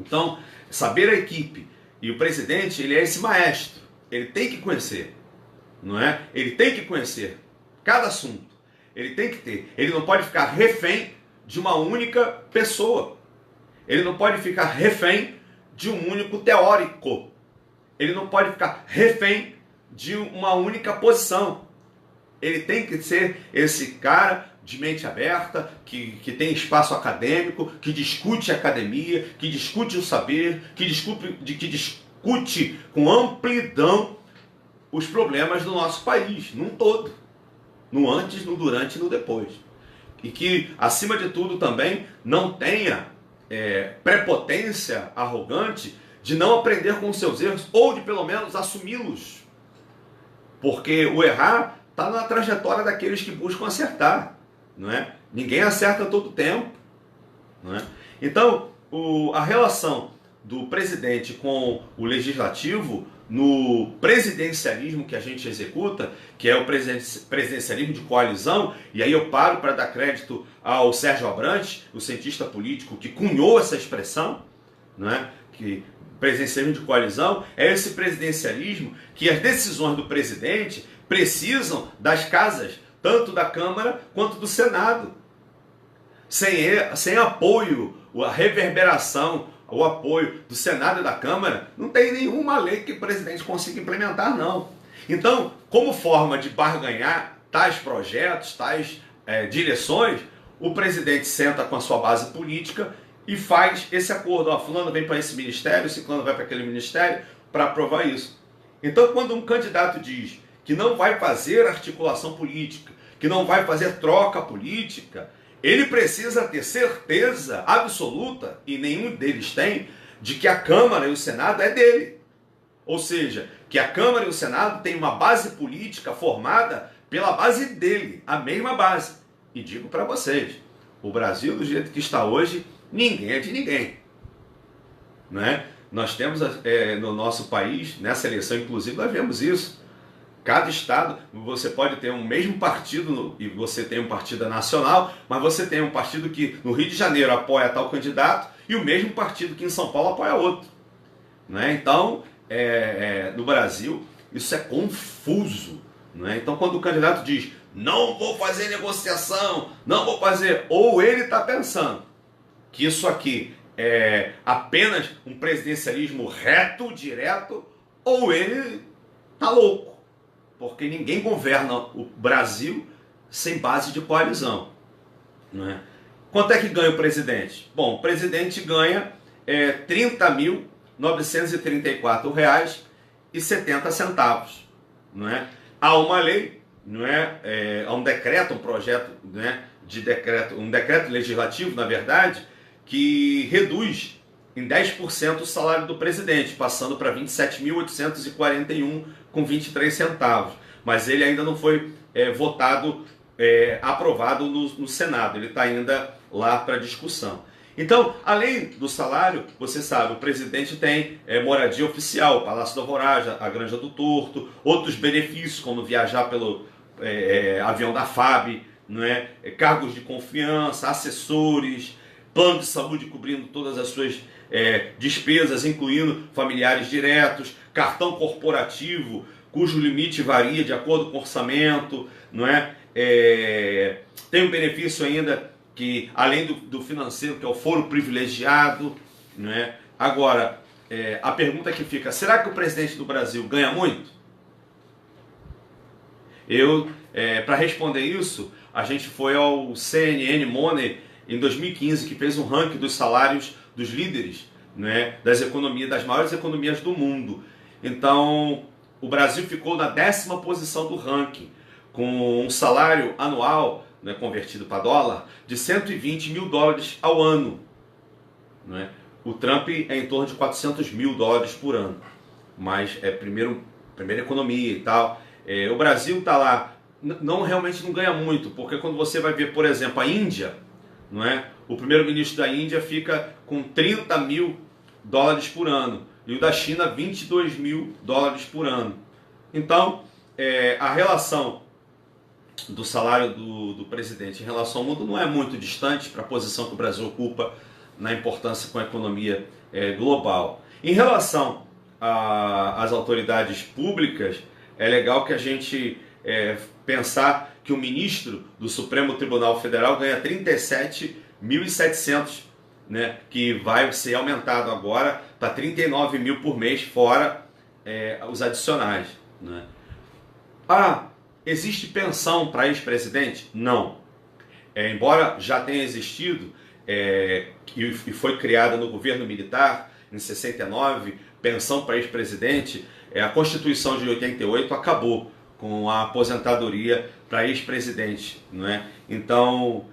Então, saber a equipe e o presidente, ele é esse maestro, ele tem que conhecer, não é? Ele tem que conhecer cada assunto, ele tem que ter, ele não pode ficar refém de uma única pessoa, ele não pode ficar refém de um único teórico, ele não pode ficar refém de uma única posição, ele tem que ser esse cara de mente aberta, que tem espaço acadêmico, que discute academia, que discute o saber, que discute com amplidão os problemas do nosso país, num todo. No antes, no durante e no depois. E que, acima de tudo, também não tenha prepotência arrogante de não aprender com os seus erros, ou de pelo menos assumi-los. Porque o errar está na trajetória daqueles que buscam acertar. Não é? Ninguém acerta todo o tempo. Não é? Então, a relação do presidente com o legislativo no presidencialismo que a gente executa, que é o presidencialismo de coalizão, e aí eu paro para dar crédito ao Sérgio Abrantes, o cientista político que cunhou essa expressão, não é? Que presidencialismo de coalizão é esse presidencialismo que as decisões do presidente precisam das casas, tanto da Câmara quanto do Senado. Sem apoio, a reverberação, o apoio do Senado e da Câmara, não tem nenhuma lei que o presidente consiga implementar, não. Então, como forma de barganhar tais projetos, tais direções, o presidente senta com a sua base política e faz esse acordo. Ó, fulano vem para esse ministério, ciclano vai para aquele ministério para aprovar isso. Então, quando um candidato diz que não vai fazer articulação política, que não vai fazer troca política, ele precisa ter certeza absoluta, e nenhum deles tem, de que a Câmara e o Senado é dele. Ou seja, que a Câmara e o Senado têm uma base política formada pela base dele, a mesma base. E digo para vocês, o Brasil, do jeito que está hoje, ninguém é de ninguém. Não é? Nós temos no nosso país, nessa eleição inclusive, nós vemos isso. Cada estado, você pode ter um mesmo partido, e você tem um partido nacional, mas você tem um partido que no Rio de Janeiro apoia tal candidato, e o mesmo partido que em São Paulo apoia outro. Né? Então, no Brasil, isso é confuso. Né? Então, quando o candidato diz, não vou fazer negociação, não vou fazer, ou ele está pensando que isso aqui é apenas um presidencialismo reto, direto, ou ele está louco. Porque ninguém governa o Brasil sem base de coalizão. Não é? Quanto é que ganha o presidente? Bom, o presidente ganha R$ 30.934,70. Não é? Há uma lei, não é? Há um decreto, um projeto, né, de decreto, um decreto legislativo, na verdade, que reduz em 10% o salário do presidente, passando para R$ 27.841,23. Mas ele ainda não foi votado, aprovado no Senado. Ele está ainda lá para discussão. Então, além do salário, você sabe, o presidente tem moradia oficial, o Palácio da Alvorada, a Granja do Torto, outros benefícios, como viajar pelo avião da FAB, não é? Cargos de confiança, assessores, plano de saúde cobrindo todas as suas despesas, incluindo familiares diretos, cartão corporativo, cujo limite varia de acordo com o orçamento, não é? Tem um benefício ainda que, além do financeiro, que é o foro privilegiado, não é? Agora, a pergunta que fica, será que o presidente do Brasil ganha muito? Para responder isso, a gente foi ao CNN Money em 2015, que fez um ranking dos salários dos líderes, né, das maiores economias do mundo. Então, o Brasil ficou na 10ª posição do ranking, com um salário anual, né, convertido para dólar, de $120 mil ao ano. Né? O Trump é em torno de $400 mil por ano, mas é primeira economia e tal. O Brasil está lá, realmente não ganha muito, porque quando você vai ver, por exemplo, a Índia, não é? O primeiro-ministro da Índia fica com $30 mil por ano. e o da China 22 mil dólares por ano. Então, a relação do salário do presidente em relação ao mundo não é muito distante para a posição que o Brasil ocupa na importância com a economia global. Em relação às autoridades públicas, é legal que a gente pensar que o ministro do Supremo Tribunal Federal ganha 37.700, né, que vai ser aumentado agora para 39 mil por mês, fora os adicionais, né? Existe pensão para ex-presidente? Não. Embora já tenha existido e foi criada no governo militar em 69, pensão para ex-presidente, a Constituição de 88 acabou com a aposentadoria para ex-presidente, não é? Então,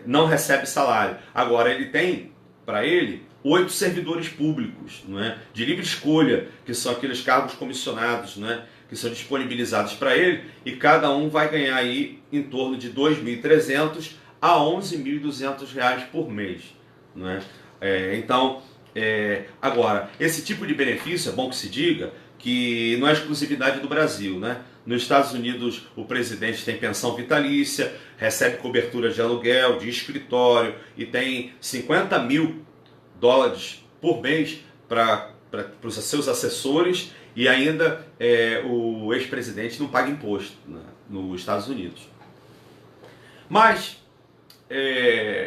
não recebe salário. Agora, ele tem, para ele, 8 servidores públicos, não é? De livre escolha, que são aqueles cargos comissionados, não é? Que são disponibilizados para ele, e cada um vai ganhar aí em torno de R$ 2.300 a R$ 11.200 por mês, não é? Então, agora, esse tipo de benefício, é bom que se diga, que não é exclusividade do Brasil, né? Nos Estados Unidos, o presidente tem pensão vitalícia, recebe cobertura de aluguel, de escritório, e tem 50 mil dólares por mês para os seus assessores, e ainda o ex-presidente não paga imposto, né, nos Estados Unidos. Mas,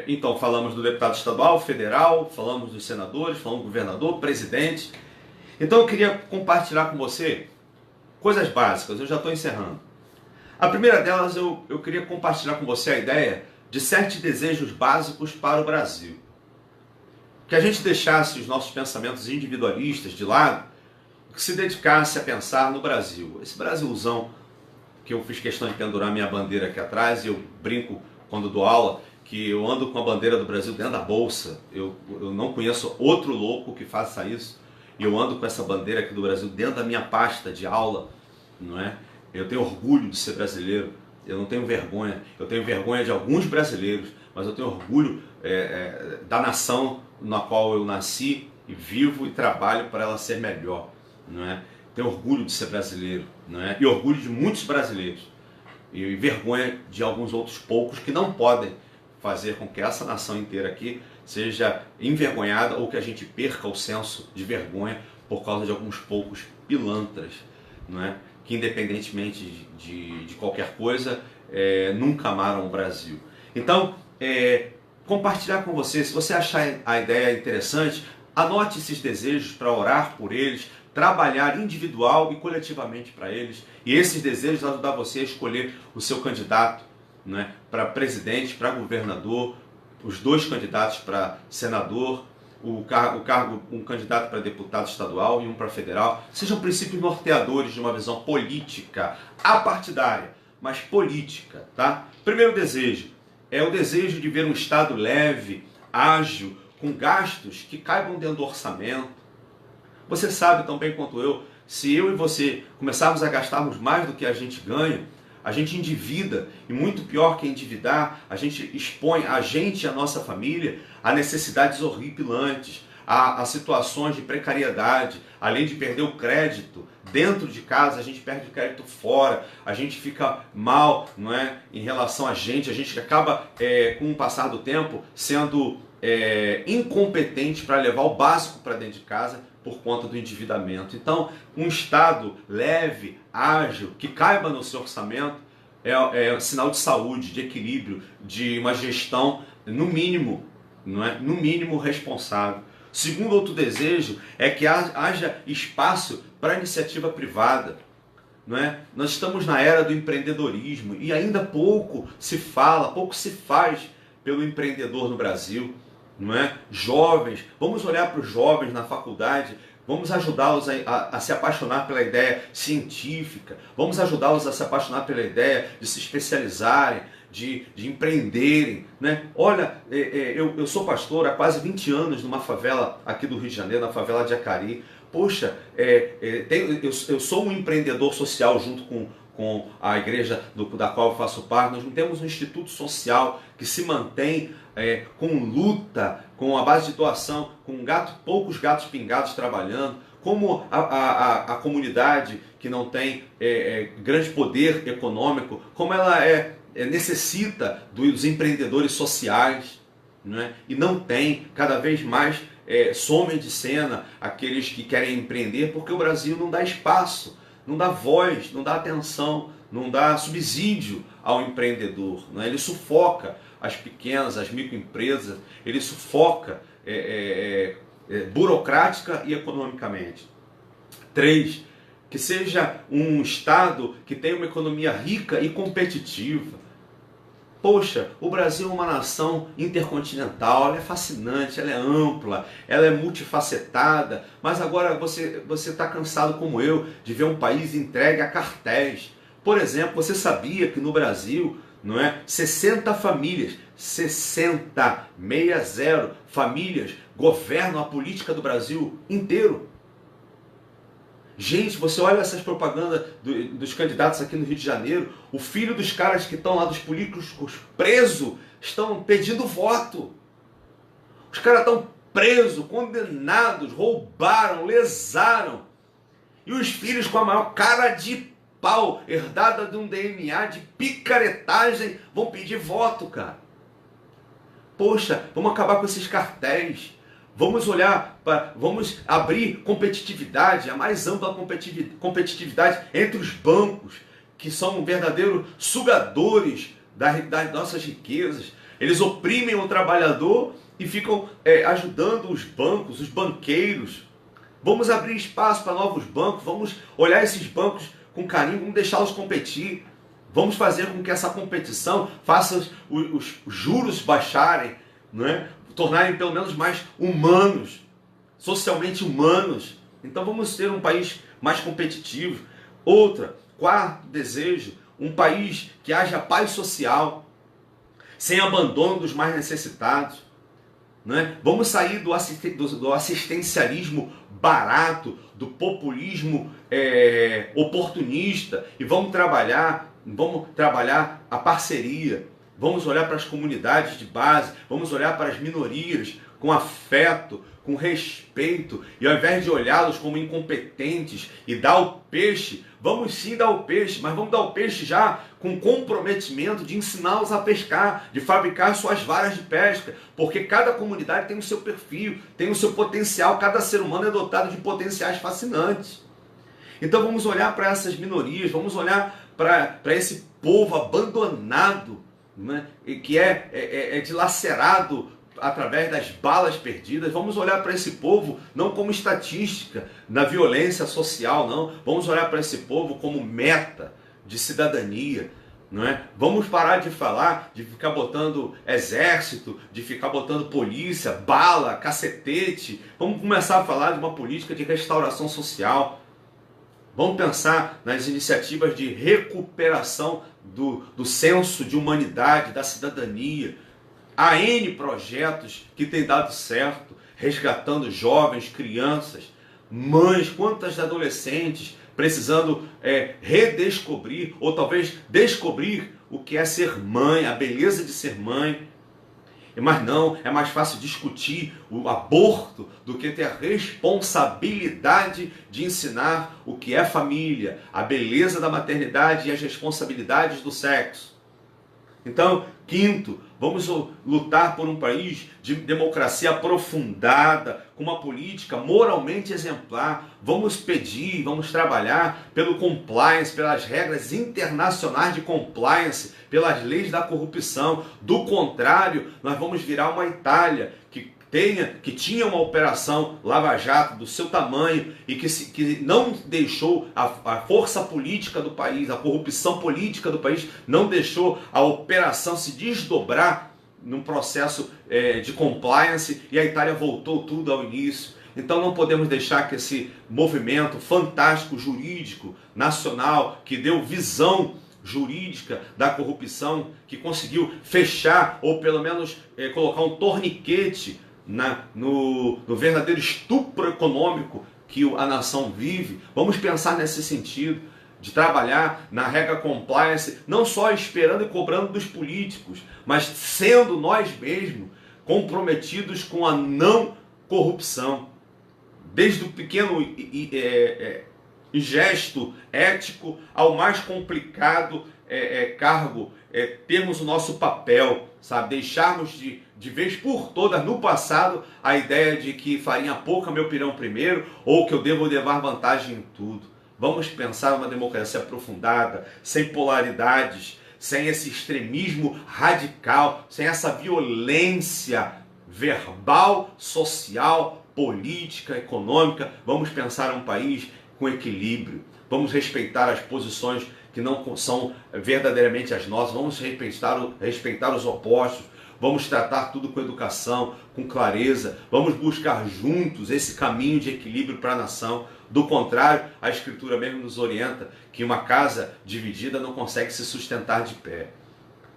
então, falamos do deputado estadual, federal, falamos dos senadores, falamos do governador, presidente. Então eu queria compartilhar com você coisas básicas, eu já estou encerrando. A primeira delas, eu queria compartilhar com você a ideia de 7 desejos básicos para o Brasil. Que a gente deixasse os nossos pensamentos individualistas de lado, que se dedicasse a pensar no Brasil. Esse Brasilzão que eu fiz questão de pendurar minha bandeira aqui atrás, e eu brinco quando dou aula, que eu ando com a bandeira do Brasil dentro da bolsa. Eu não conheço outro louco que faça isso. E eu ando com essa bandeira aqui do Brasil dentro da minha pasta de aula, não é? Eu tenho orgulho de ser brasileiro, eu não tenho vergonha. Eu tenho vergonha de alguns brasileiros, mas eu tenho orgulho da nação na qual eu nasci e vivo e trabalho para ela ser melhor, não é? Tenho orgulho de ser brasileiro, não é? E orgulho de muitos brasileiros. E vergonha de alguns outros poucos que não podem fazer com que essa nação inteira aqui seja envergonhada, ou que a gente perca o senso de vergonha por causa de alguns poucos pilantras, não é? Que independentemente de qualquer coisa, nunca amaram o Brasil. Então, compartilhar com você, se você achar a ideia interessante, anote esses desejos para orar por eles, trabalhar individual e coletivamente para eles, e esses desejos ajudar você a escolher o seu candidato, né, para presidente, para governador, os 2 candidatos para senador, um candidato para deputado estadual e um para federal. Sejam princípios norteadores de uma visão política, apartidária, mas política, tá? Primeiro desejo é o desejo de ver um Estado leve, ágil, com gastos que caibam dentro do orçamento. Você sabe tão bem quanto eu, se eu e você começarmos a gastarmos mais do que a gente ganha, a gente endivida, e muito pior que endividar, a gente expõe a gente e a nossa família a necessidades horripilantes, a situações de precariedade, além de perder o crédito dentro de casa, a gente perde o crédito fora, a gente fica mal, não é, em relação a gente acaba, com o passar do tempo, sendo incompetente para levar o básico para dentro de casa por conta do endividamento. Então, um Estado leve, ágil, que caiba no seu orçamento, é sinal de saúde, de equilíbrio, de uma gestão, no mínimo, não é? No mínimo responsável. Segundo outro desejo é que haja espaço para a iniciativa privada. Não é? Nós estamos na era do empreendedorismo e ainda pouco se fala, pouco se faz pelo empreendedor no Brasil. Não é? Jovens, vamos olhar para os jovens na faculdade, vamos ajudá-los a se apaixonar pela ideia científica, vamos ajudá-los a se apaixonar pela ideia de se especializarem, de empreenderem, né? Olha, eu sou pastor há quase 20 anos numa favela aqui do Rio de Janeiro, na favela de Acari. Poxa, eu sou um empreendedor social junto com a igreja da qual eu faço parte, nós não temos um instituto social que se mantém com luta, com a base de doação, com poucos gatos pingados trabalhando, como a comunidade que não tem grande poder econômico, como ela necessita dos empreendedores sociais, não é? E não tem, cada vez mais somem de cena aqueles que querem empreender, porque o Brasil não dá espaço, não dá voz, não dá atenção, não dá subsídio ao empreendedor, não é? Ele sufoca as pequenas, as microempresas, ele sufoca burocrática e economicamente. 3, que seja um Estado que tenha uma economia rica e competitiva. Poxa, o Brasil é uma nação intercontinental, ela é fascinante, ela é ampla, ela é multifacetada, mas agora você está cansado como eu de ver um país entregue a cartéis. Por exemplo, você sabia que no Brasil, não é, 60 famílias, 60 famílias governam a política do Brasil inteiro? Gente, você olha essas propagandas dos candidatos aqui no Rio de Janeiro, o filho dos caras que estão lá, dos políticos presos, estão pedindo voto. Os caras estão presos, condenados, roubaram, lesaram. E os filhos com a maior cara de pau, herdada de um DNA de picaretagem, vão pedir voto, cara. Poxa, vamos acabar com esses cartéis. Vamos vamos abrir competitividade, a mais ampla competitividade entre os bancos, que são verdadeiros sugadores das nossas riquezas. Eles oprimem o trabalhador e ficam ajudando os bancos, os banqueiros. Vamos abrir espaço para novos bancos, vamos olhar esses bancos com carinho, vamos deixá-los competir. Vamos fazer com que essa competição faça os juros baixarem, não é? Tornarem pelo menos mais humanos, socialmente humanos. Então vamos ter um país mais competitivo. Quarto desejo, um país que haja paz social, sem abandono dos mais necessitados. Não é? Vamos sair do assistencialismo barato, do populismo oportunista, e vamos trabalhar a parceria. Vamos olhar para as comunidades de base, vamos olhar para as minorias com afeto, com respeito, e ao invés de olhá-los como incompetentes e dar o peixe, vamos sim dar o peixe, mas vamos dar o peixe já com comprometimento de ensiná-los a pescar, de fabricar suas varas de pesca, porque cada comunidade tem o seu perfil, tem o seu potencial, cada ser humano é dotado de potenciais fascinantes. Então vamos olhar para essas minorias, vamos olhar para esse povo abandonado, né, que é dilacerado através das balas perdidas. Vamos olhar para esse povo não como estatística na violência social, não. Vamos olhar para esse povo como meta de cidadania, não é? Vamos parar de falar, de ficar botando exército, de ficar botando polícia, bala, cacetete. Vamos começar a falar de uma política de restauração social. Vamos pensar nas iniciativas de recuperação do senso de humanidade, da cidadania. Há N projetos que têm dado certo, resgatando jovens, crianças, mães, quantas adolescentes precisando redescobrir, ou talvez descobrir o que é ser mãe, a beleza de ser mãe. Mas não, é mais fácil discutir o aborto do que ter a responsabilidade de ensinar o que é família, a beleza da maternidade e as responsabilidades do sexo. Então, quinto, vamos lutar por um país de democracia aprofundada, com uma política moralmente exemplar. Vamos pedir, vamos trabalhar pelo compliance, pelas regras internacionais de compliance, pelas leis da corrupção. Do contrário, nós vamos virar uma Itália que tinha uma operação Lava Jato do seu tamanho e que não deixou a força política do país, a corrupção política do país, não deixou a operação se desdobrar num processo de compliance, e a Itália voltou tudo ao início. Então não podemos deixar que esse movimento fantástico jurídico nacional, que deu visão jurídica da corrupção, que conseguiu fechar ou pelo menos colocar um torniquete no verdadeiro estupro econômico que a nação vive, vamos pensar nesse sentido de trabalhar na regra compliance, não só esperando e cobrando dos políticos, mas sendo nós mesmos comprometidos com a não corrupção. Desde o pequeno gesto ético ao mais complicado cargo, termos o nosso papel, sabe? Deixarmos de vez por todas no passado a ideia de que farinha pouca meu pirão primeiro ou que eu devo levar vantagem em tudo. Vamos pensar uma democracia aprofundada, sem polaridades, sem esse extremismo radical, sem essa violência verbal, social, política, econômica. Vamos pensar um país com equilíbrio. Vamos respeitar as posições que não são verdadeiramente as nossas. Vamos respeitar os opostos. Vamos tratar tudo com educação, com clareza. Vamos buscar juntos esse caminho de equilíbrio para a nação. Do contrário, a Escritura mesmo nos orienta que uma casa dividida não consegue se sustentar de pé.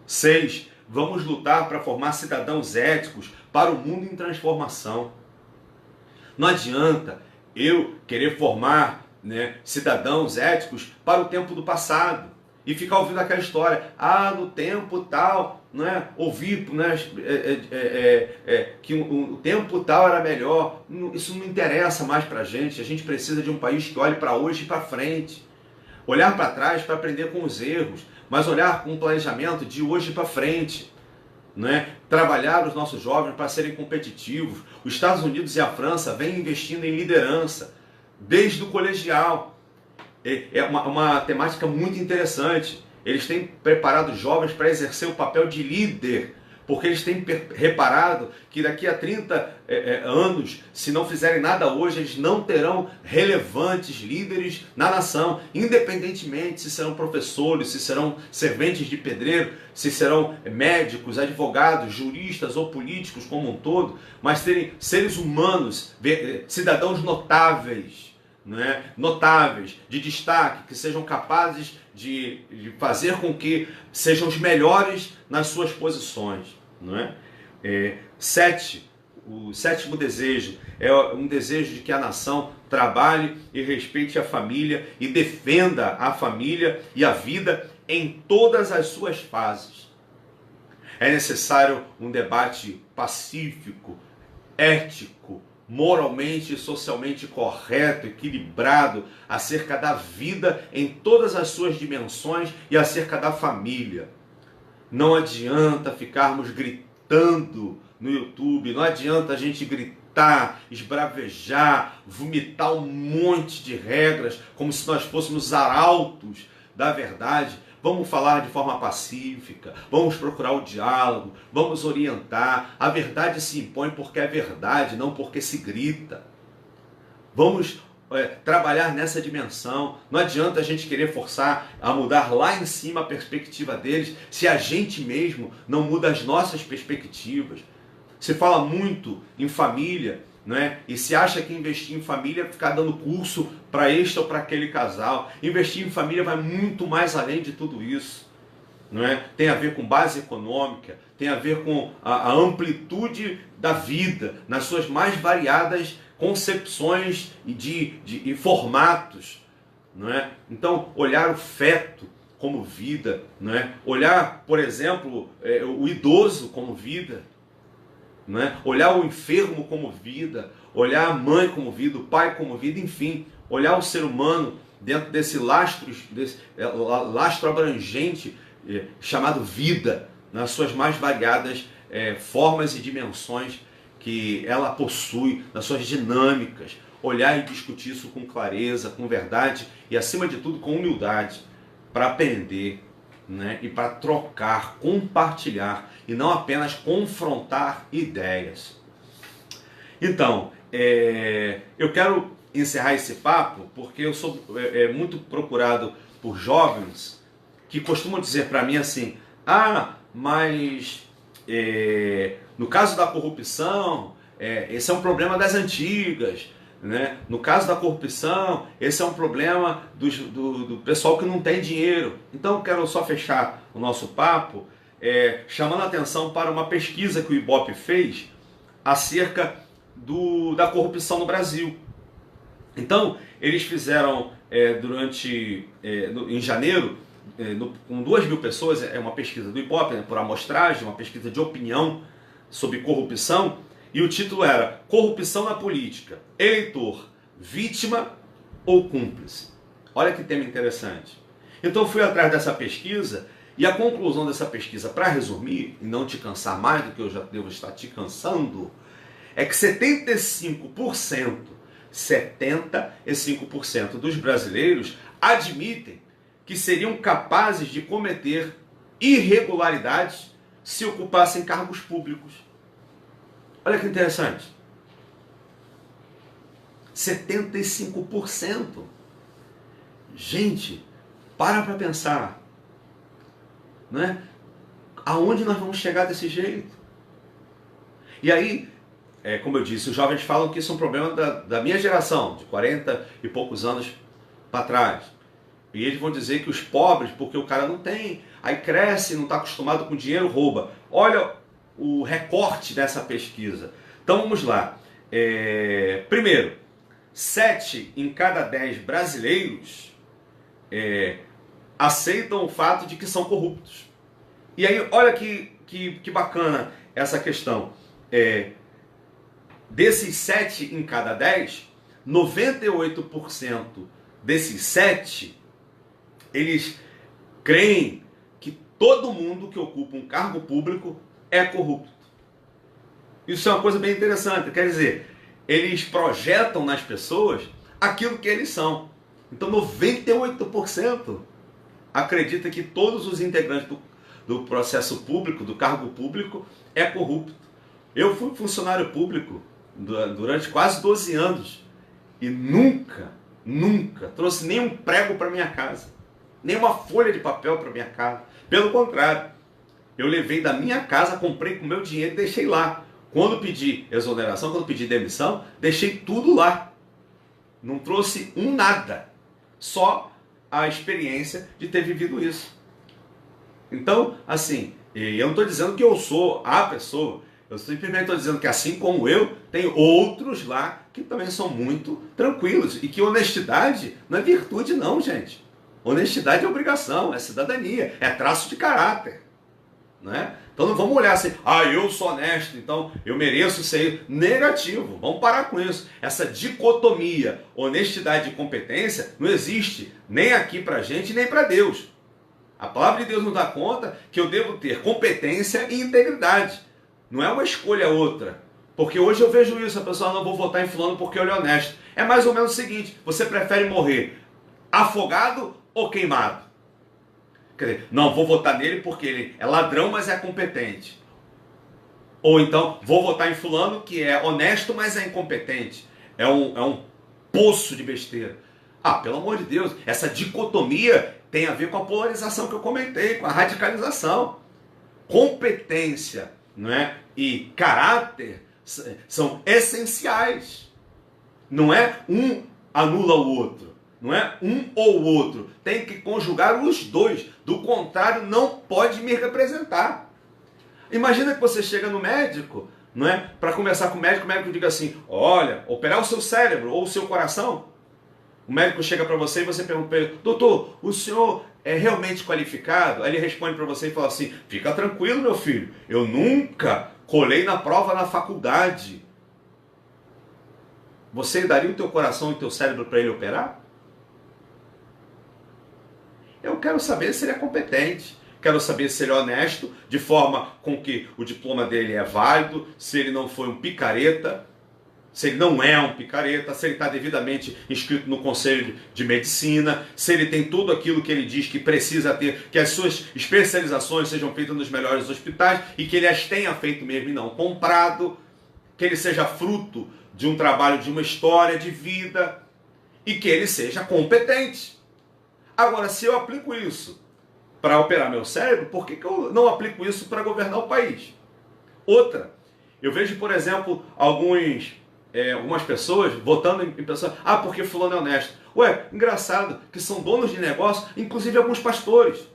6. Vamos lutar para formar cidadãos éticos para o mundo em transformação. Não adianta eu querer formar, cidadãos éticos para o tempo do passado e ficar ouvindo aquela história, no tempo tal, ouvir que o tempo tal era melhor. Isso não interessa mais para a gente precisa de um país que olhe para hoje e para frente, olhar para trás para aprender com os erros, mas olhar com um planejamento de hoje para frente. Trabalhar os nossos jovens para serem competitivos. Os Estados Unidos e a França vêm investindo em liderança desde o colegial. É uma temática muito interessante. Eles têm preparado os jovens para exercer o papel de líder, porque eles têm reparado que daqui a 30 anos, se não fizerem nada hoje, eles não terão relevantes líderes na nação, independentemente se serão professores, se serão serventes de pedreiro, se serão médicos, advogados, juristas ou políticos como um todo, mas serem seres humanos, cidadãos notáveis, notáveis, de destaque, que sejam capazes de fazer com que sejam os melhores nas suas posições. 7. O sétimo desejo é um desejo de que a nação trabalhe e respeite a família e defenda a família e a vida em todas as suas fases. É necessário um debate pacífico, ético, moralmente e socialmente correto, equilibrado, acerca da vida em todas as suas dimensões e acerca da família. Não adianta ficarmos gritando no YouTube, não adianta a gente gritar, esbravejar, vomitar um monte de regras, como se nós fôssemos arautos da verdade. Vamos falar de forma pacífica, vamos procurar o diálogo, vamos orientar. A verdade se impõe porque é verdade, não porque se grita. Vamos trabalhar nessa dimensão. Não adianta a gente querer forçar a mudar lá em cima a perspectiva deles, se a gente mesmo não muda as nossas perspectivas. Se fala muito em família, e se acha que investir em família é ficar dando curso para este ou para aquele casal. Investir em família vai muito mais além de tudo isso. Tem a ver com base econômica, tem a ver com a amplitude da vida, nas suas mais variadas concepções e formatos. Então, olhar o feto como vida, olhar, por exemplo, o idoso como vida, olhar o enfermo como vida, olhar a mãe como vida, o pai como vida, enfim, olhar o ser humano dentro desse lastro abrangente chamado vida, nas suas mais variadas formas e dimensões que ela possui, nas suas dinâmicas. Olhar e discutir isso com clareza, com verdade e, acima de tudo, com humildade, para aprender, e para trocar, compartilhar e não apenas confrontar ideias. Então, eu quero encerrar esse papo porque eu sou muito procurado por jovens que costumam dizer para mim assim: mas no caso da corrupção, esse é um problema das antigas. No caso da corrupção, esse é um problema do pessoal que não tem dinheiro. Então eu quero só fechar o nosso papo chamando a atenção para uma pesquisa que o Ibope fez acerca da corrupção no Brasil. Então eles fizeram em janeiro, com 2.000 pessoas, é uma pesquisa do Ibope, né, por amostragem, uma pesquisa de opinião sobre corrupção, e o título era Corrupção na Política, eleitor, vítima ou cúmplice? Olha que tema interessante. Então eu fui atrás dessa pesquisa, e a conclusão dessa pesquisa, para resumir, e não te cansar mais do que eu já devo estar te cansando, é que 75% dos brasileiros admitem que seriam capazes de cometer irregularidades se ocupassem cargos públicos. Olha que interessante. 75%. Gente, para pensar. Não é? Aonde nós vamos chegar desse jeito? E aí, como eu disse, os jovens falam que isso é um problema da minha geração, de 40 e poucos anos para trás. E eles vão dizer que os pobres, porque o cara não tem, aí cresce, não está acostumado com dinheiro, rouba. Olha o recorte dessa pesquisa. Então vamos lá. Primeiro, 7 em cada 10 brasileiros aceitam o fato de que são corruptos. E aí, olha que bacana essa questão. Desses 7 em cada 10, 98% desses 7, eles creem que todo mundo que ocupa um cargo público é corrupto. Isso é uma coisa bem interessante. Quer dizer, eles projetam nas pessoas aquilo que eles são. Então 98% acredita que todos os integrantes do processo público, do cargo público, é corrupto. Eu fui funcionário público durante quase 12 anos e nunca trouxe nenhum prego para minha casa, nem uma folha de papel para minha casa. Pelo contrário, eu levei da minha casa, comprei com meu dinheiro e deixei lá. Quando pedi exoneração, quando pedi demissão, deixei tudo lá. Não trouxe nada. Só a experiência de ter vivido isso. Então, assim, eu não estou dizendo que eu sou a pessoa. Eu simplesmente estou dizendo que, assim como eu, tem outros lá que também são muito tranquilos. E que honestidade não é virtude não, gente. Honestidade é obrigação, é cidadania, é traço de caráter. Né? Então não vamos olhar assim, eu sou honesto, então eu mereço ser negativo. Vamos parar com isso. Essa dicotomia, honestidade e competência, não existe nem aqui pra gente, nem para Deus. A palavra de Deus nos dá conta que eu devo ter competência e integridade. Não é uma escolha outra. Porque hoje eu vejo isso, a pessoa não vou votar em fulano porque ele é honesto. É mais ou menos o seguinte, você prefere morrer afogado ou queimado? Quer dizer, não, vou votar nele porque ele é ladrão, mas é competente. Ou então, vou votar em fulano que é honesto, mas é incompetente. É um poço de besteira. Pelo amor de Deus, essa dicotomia tem a ver com a polarização que eu comentei, com a radicalização. Competência, não é? E caráter são essenciais. Não é um anula o outro. Não é um ou outro. Tem que conjugar os dois. Do contrário, não pode me representar. Imagina que você chega no médico, não é? Para conversar com o médico diga assim, olha, operar o seu cérebro ou o seu coração. O médico chega para você e você pergunta para ele, doutor, o senhor é realmente qualificado? Aí ele responde para você e fala assim, fica tranquilo, meu filho, eu nunca colei na prova na faculdade. Você daria o teu coração e o teu cérebro para ele operar? Eu quero saber se ele é competente, quero saber se ele é honesto, de forma com que o diploma dele é válido, se ele não foi um picareta, se ele não é um picareta, se ele está devidamente inscrito no Conselho de Medicina, se ele tem tudo aquilo que ele diz que precisa ter, que as suas especializações sejam feitas nos melhores hospitais e que ele as tenha feito mesmo e não comprado, que ele seja fruto de um trabalho, de uma história de vida e que ele seja competente. Agora, se eu aplico isso para operar meu cérebro, por que eu não aplico isso para governar o país? Outra, eu vejo, por exemplo, algumas pessoas votando em pessoas, porque fulano é honesto. Engraçado que são donos de negócio, inclusive alguns pastores,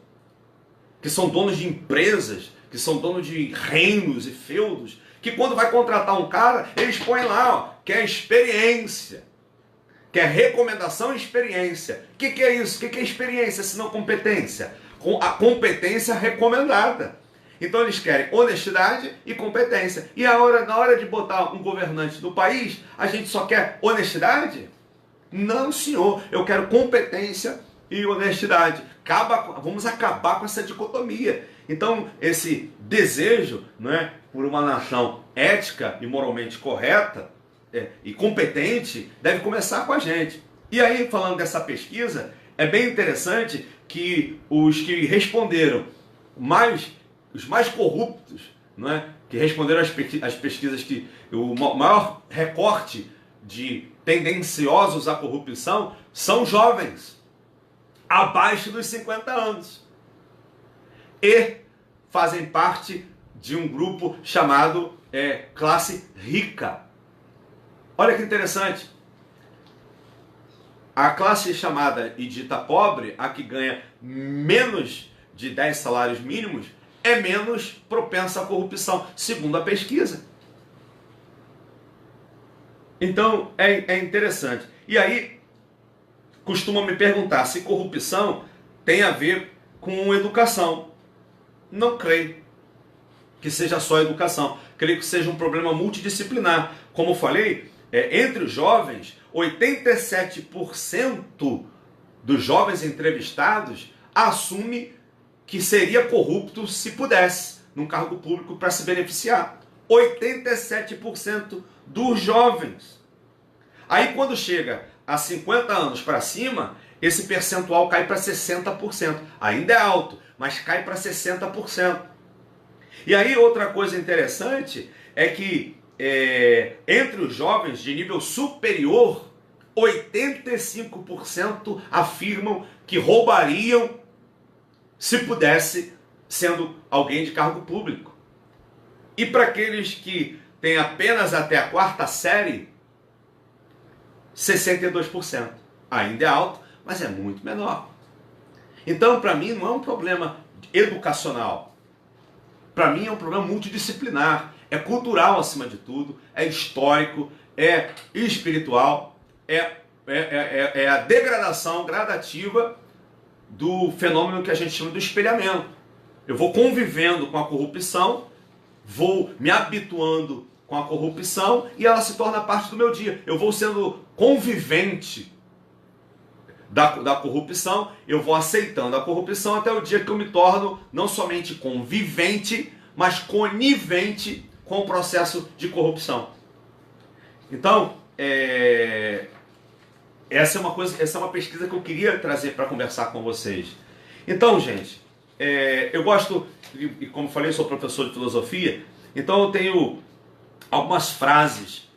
que são donos de empresas, que são donos de reinos e feudos, que quando vai contratar um cara, eles põem lá, que é experiência. que é recomendação e experiência. O que é isso? O que é experiência se não competência? Com a competência recomendada. Então eles querem honestidade e competência. E na hora de botar um governante no país, a gente só quer honestidade? Não, senhor. Eu quero competência e honestidade. Vamos acabar com essa dicotomia. Então, esse desejo, né, por uma nação ética e moralmente correta e competente deve começar com a gente. E aí, falando dessa pesquisa, é bem interessante que os que responderam os mais corruptos, né, que responderam às pesquisas que o maior recorte de tendenciosos à corrupção são jovens, abaixo dos 50 anos. E fazem parte de um grupo chamado classe rica. Olha que interessante. A classe chamada e dita pobre, a que ganha menos de 10 salários mínimos, é menos propensa à corrupção, segundo a pesquisa. Então, é interessante. E aí, costumam me perguntar se corrupção tem a ver com educação. Não creio que seja só educação. Creio que seja um problema multidisciplinar. Como eu falei, entre os jovens, 87% dos jovens entrevistados assume que seria corrupto se pudesse, num cargo público, para se beneficiar. 87% dos jovens. Aí quando chega a 50 anos para cima, esse percentual cai para 60%. Ainda é alto, mas cai para 60%. E aí outra coisa interessante é que entre os jovens de nível superior, 85% afirmam que roubariam se pudesse, sendo alguém de cargo público. E para aqueles que têm apenas até a 4ª série, 62%. Ainda é alto, mas é muito menor. Então, para mim, não é um problema educacional. Para mim, é um problema multidisciplinar. É cultural, acima de tudo. É histórico. É espiritual. É a degradação gradativa do fenômeno que a gente chama de espelhamento. Eu vou convivendo com a corrupção, vou me habituando com a corrupção e ela se torna parte do meu dia. Eu vou sendo convivente da corrupção, eu vou aceitando a corrupção até o dia que eu me torno não somente convivente, mas conivente com o processo de corrupção. Então, essa é uma pesquisa que eu queria trazer para conversar com vocês. Então, gente, eu gosto, e como falei, sou professor de filosofia, então eu tenho algumas frases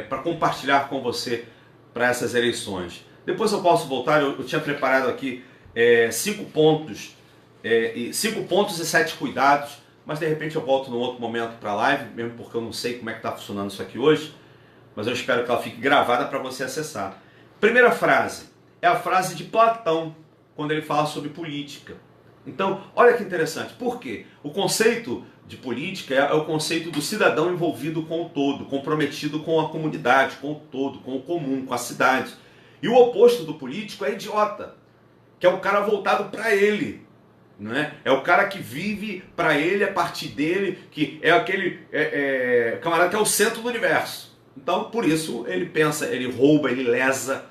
para compartilhar com você para essas eleições. Depois eu posso voltar, eu tinha preparado aqui 5 pontos, 5 pontos e 7 cuidados, mas de repente eu volto num outro momento para a live, mesmo porque eu não sei como é que está funcionando isso aqui hoje, mas eu espero que ela fique gravada para você acessar. Primeira frase é a frase de Platão, quando ele fala sobre política. Então, olha que interessante. Por quê? O conceito de política é o conceito do cidadão envolvido com o todo, comprometido com a comunidade, com o todo, com o comum, com a cidade. E o oposto do político é idiota, que é o cara voltado para ele. Né? É o cara que vive para ele, a partir dele, que é aquele camarada que é o centro do universo. Então, por isso, ele pensa, ele rouba, ele lesa.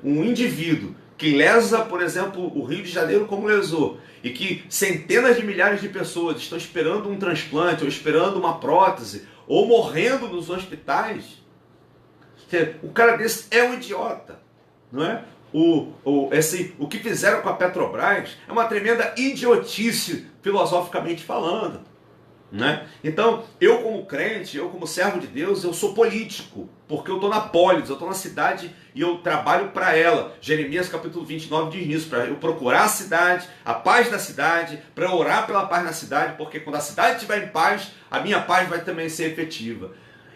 Um indivíduo que lesa, por exemplo, o Rio de Janeiro como lesou, e que centenas de milhares de pessoas estão esperando um transplante, ou esperando uma prótese, ou morrendo nos hospitais, o cara desse é um idiota, não é? O que fizeram com a Petrobras é uma tremenda idiotice, filosoficamente falando. Né? Então, eu como crente, eu como servo de Deus, eu sou político, porque eu estou na polis, eu estou na cidade e eu trabalho para ela. Jeremias capítulo 29 diz isso, para eu procurar a cidade, a paz da cidade, para orar pela paz na cidade, porque quando a cidade estiver em paz, a minha paz vai também ser efetiva.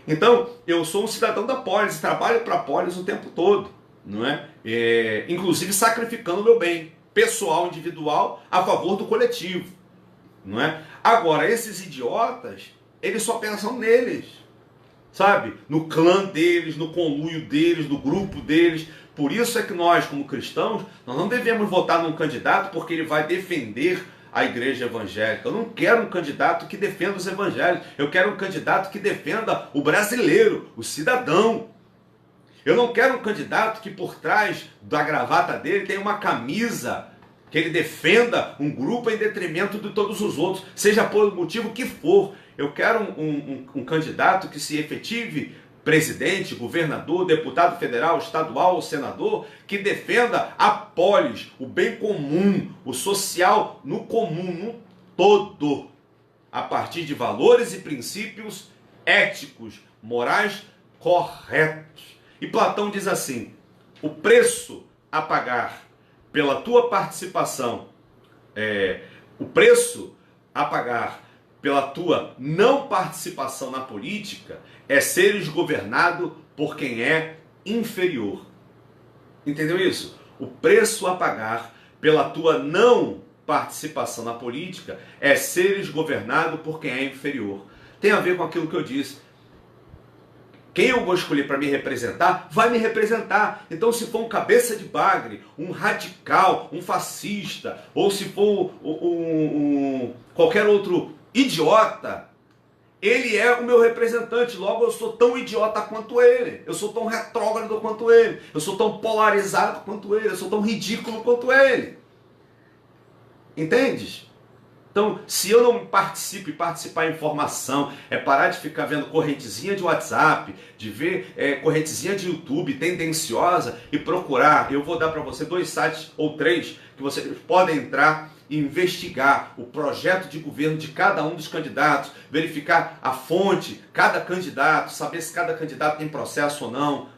Então, eu sou um cidadão da polis, trabalho para a polis o tempo todo, não é? Inclusive sacrificando o meu bem pessoal, individual, a favor do coletivo. Não é? Agora, esses idiotas, eles só pensam neles. sabe? No clã deles, no conluio deles, no grupo deles. Por isso é que nós, como cristãos, nós não devemos votar num candidato porque ele vai defender a igreja evangélica. Eu não quero um candidato que defenda os evangélicos. Eu quero um candidato que defenda o brasileiro, o cidadão. Eu não quero um candidato que por trás da gravata dele tenha uma camisa que ele defenda um grupo em detrimento de todos os outros, seja por motivo que for. Eu quero um candidato que se efetive presidente, governador, deputado federal, estadual ou senador, que defenda a polis, o bem comum, o social no comum, no todo, a partir de valores e princípios éticos, morais corretos. E Platão diz assim: o preço a pagar pela tua participação, o preço a pagar pela tua não participação na política é seres governado por quem é inferior. Entendeu isso? O preço a pagar pela tua não participação na política é seres governado por quem é inferior. Tem a ver com aquilo que eu disse. Quem eu vou escolher para me representar, vai me representar. Então, se for um cabeça de bagre, um radical, um fascista, ou se for qualquer outro idiota, ele é o meu representante. Logo, eu sou tão idiota quanto ele. Eu sou tão retrógrado quanto ele. Eu sou tão polarizado quanto ele. Eu sou tão ridículo quanto ele. Entendes? Então, se eu não participar em informação, é parar de ficar vendo correntezinha de WhatsApp, de ver correntezinha de YouTube tendenciosa e procurar. Eu vou dar para você 2 sites ou 3 que vocês podem entrar e investigar o projeto de governo de cada um dos candidatos, verificar a fonte, cada candidato, saber se cada candidato tem processo ou não.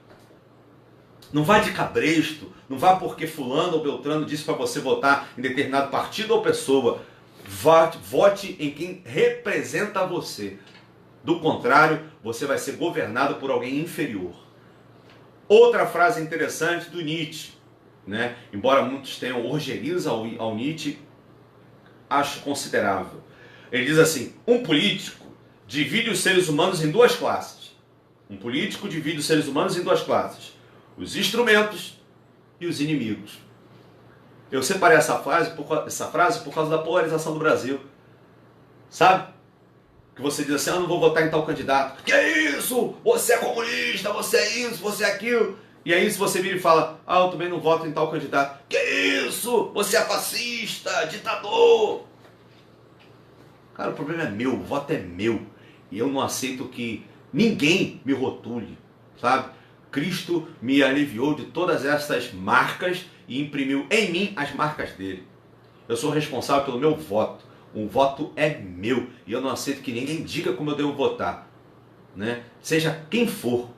Não vá de cabresto, não vá porque fulano ou beltrano disse para você votar em determinado partido ou pessoa. Vote em quem representa você. Do contrário, você vai ser governado por alguém inferior. Outra frase interessante do Nietzsche, né? Embora muitos tenham orgerias ao Nietzsche, acho considerável. Ele diz assim: um político divide os seres humanos em 2 classes. Um político divide os seres humanos em 2 classes: os instrumentos e os inimigos. Eu separei essa frase por causa da polarização do Brasil. Sabe? Que você diz assim: eu não vou votar em tal candidato. Que isso? Você é comunista, você é isso, você é aquilo. E aí se você vira e fala: eu também não voto em tal candidato. Que isso? Você é fascista, ditador. Cara, o problema é meu, o voto é meu. E eu não aceito que ninguém me rotule, sabe? Cristo me aliviou de todas essas marcas e imprimiu em mim as marcas dele. Eu sou responsável pelo meu voto. O voto é meu e eu não aceito que ninguém diga como eu devo votar, né? Seja quem for,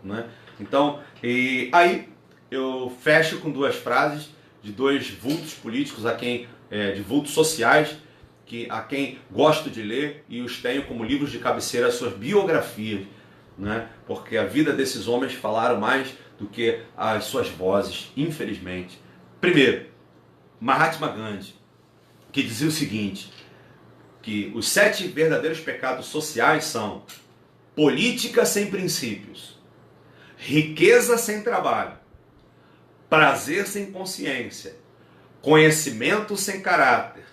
né? Então, aí eu fecho com 2 frases de 2 vultos políticos de vultos sociais a quem gosto de ler e os tenho como livros de cabeceira as suas biografias, né? Porque a vida desses homens falaram mais do que as suas vozes, infelizmente. Primeiro, Mahatma Gandhi, que dizia o seguinte, que os 7 verdadeiros pecados sociais são: política sem princípios, riqueza sem trabalho, prazer sem consciência, conhecimento sem caráter,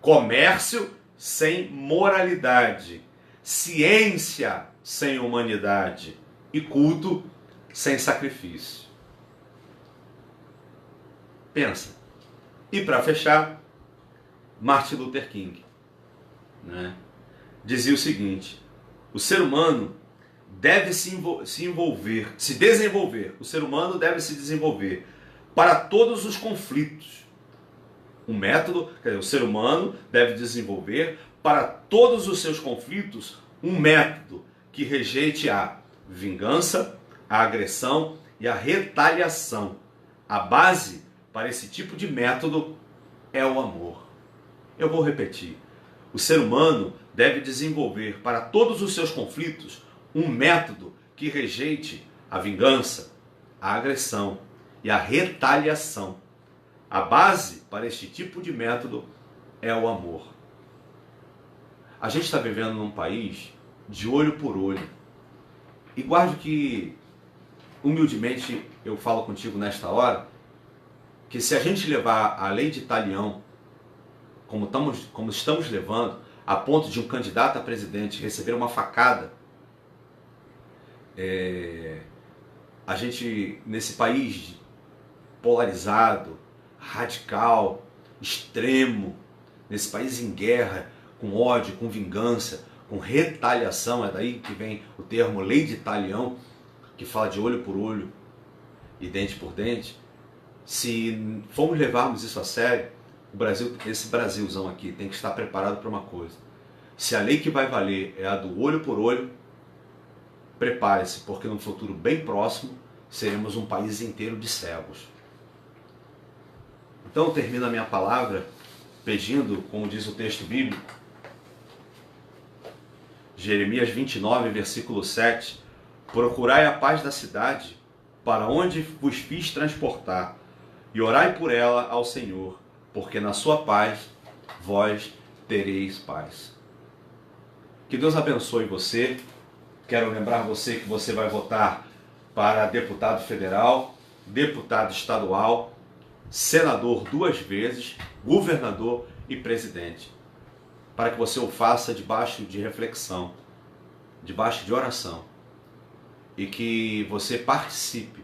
comércio sem moralidade, ciência sem humanidade e culto sem sacrifício. Pensa. E para fechar, Martin Luther King, né, dizia o seguinte: o ser humano deve se desenvolver, o ser humano deve se desenvolver para todos os conflitos. O ser humano deve desenvolver para todos os seus conflitos um método que rejeite a vingança, a agressão e a retaliação. A base para esse tipo de método é o amor. Eu vou repetir. O ser humano deve desenvolver para todos os seus conflitos um método que rejeite a vingança, a agressão e a retaliação. A base para este tipo de método é o amor. A gente está vivendo num país de olho por olho. E guarde que, humildemente, eu falo contigo nesta hora, que se a gente levar a lei de Talião, como estamos levando, a ponto de um candidato a presidente receber uma facada, a gente, nesse país polarizado, radical, extremo, nesse país em guerra, com ódio, com vingança, com retaliação, é daí que vem o termo lei de Talião, que fala de olho por olho e dente por dente. Se formos levarmos isso a sério, o Brasil, esse Brasilzão aqui, tem que estar preparado para uma coisa. Se a lei que vai valer é a do olho por olho, prepare-se, porque num futuro bem próximo seremos um país inteiro de cegos. Então eu termino a minha palavra pedindo, como diz o texto bíblico, Jeremias 29, versículo 7, procurai a paz da cidade, para onde vos fiz transportar, e orai por ela ao Senhor, porque na sua paz vós tereis paz. Que Deus abençoe você. Quero lembrar você que você vai votar para deputado federal, deputado estadual, senador 2 vezes, governador e presidente. Para que você o faça debaixo de reflexão, debaixo de oração. E que você participe,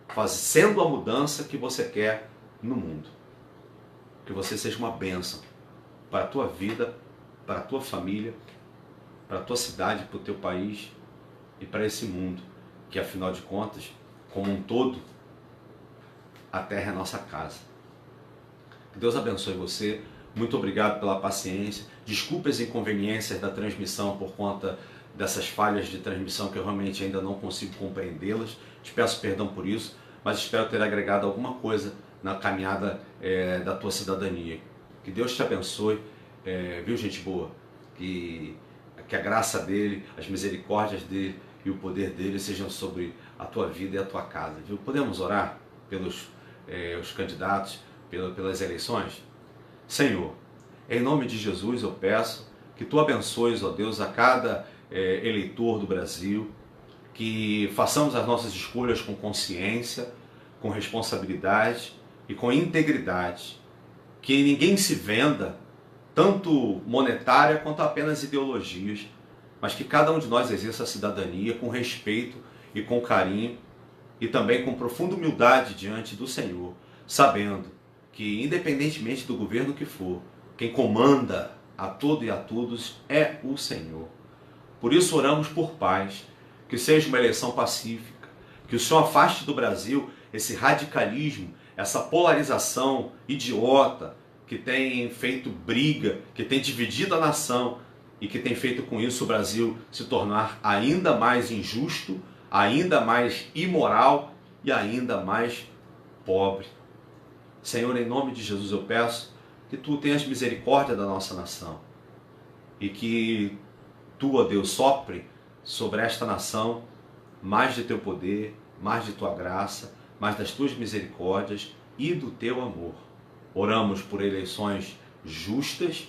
fazendo a mudança que você quer no mundo. Que você seja uma bênção para a tua vida, para a tua família, para a tua cidade, para o teu país e para esse mundo, que afinal de contas, como um todo, a terra é nossa casa. Que Deus abençoe você. Muito obrigado pela paciência. Desculpe as inconveniências da transmissão por conta dessas falhas de transmissão que eu realmente ainda não consigo compreendê-las. Te peço perdão por isso, mas espero ter agregado alguma coisa na caminhada da tua cidadania. Que Deus te abençoe, viu, gente boa? Que a graça dele, as misericórdias dele e o poder dele sejam sobre a tua vida e a tua casa. Viu? Podemos orar pelos os candidatos, pelas eleições? Senhor, em nome de Jesus eu peço que Tu abençoes, ó Deus, a cada eleitor do Brasil, que façamos as nossas escolhas com consciência, com responsabilidade e com integridade, que ninguém se venda, tanto monetária quanto apenas ideologias, mas que cada um de nós exerça a cidadania com respeito e com carinho e também com profunda humildade diante do Senhor, sabendo que, independentemente do governo que for, quem comanda a todo e a todos é o Senhor. Por isso oramos por paz, que seja uma eleição pacífica, que o Senhor afaste do Brasil esse radicalismo, essa polarização idiota que tem feito briga, que tem dividido a nação e que tem feito com isso o Brasil se tornar ainda mais injusto, ainda mais imoral e ainda mais pobre. Senhor, em nome de Jesus eu peço que Tu tenhas misericórdia da nossa nação e que Tu, ó Deus, sopre sobre esta nação mais de Teu poder, mais de Tua graça, mais das Tuas misericórdias e do Teu amor. Oramos por eleições justas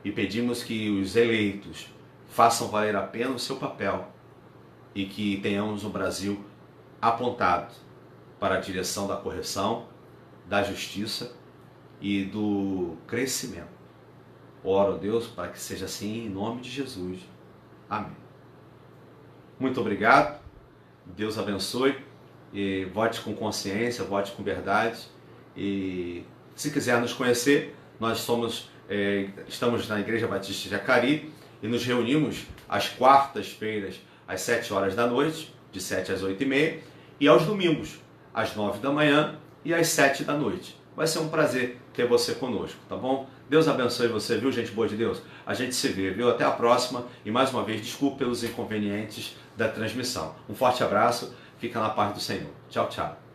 e pedimos que os eleitos façam valer a pena o seu papel e que tenhamos um Brasil apontado para a direção da correção, da justiça e do crescimento. Oro, Deus, para que seja assim, em nome de Jesus. Amém. Muito obrigado. Deus abençoe. E vote com consciência, vote com verdade. E se quiser nos conhecer, nós estamos na Igreja Batista de Jacari e nos reunimos às quartas-feiras, às 7 horas da noite, de 7 às 8h30, e aos domingos, às 9 da manhã e às 7 da noite. Vai ser um prazer ter você conosco, tá bom? Deus abençoe você, viu, gente boa de Deus? A gente se vê, viu? Até a próxima. E mais uma vez, desculpe pelos inconvenientes da transmissão. Um forte abraço, fica na paz do Senhor. Tchau, tchau.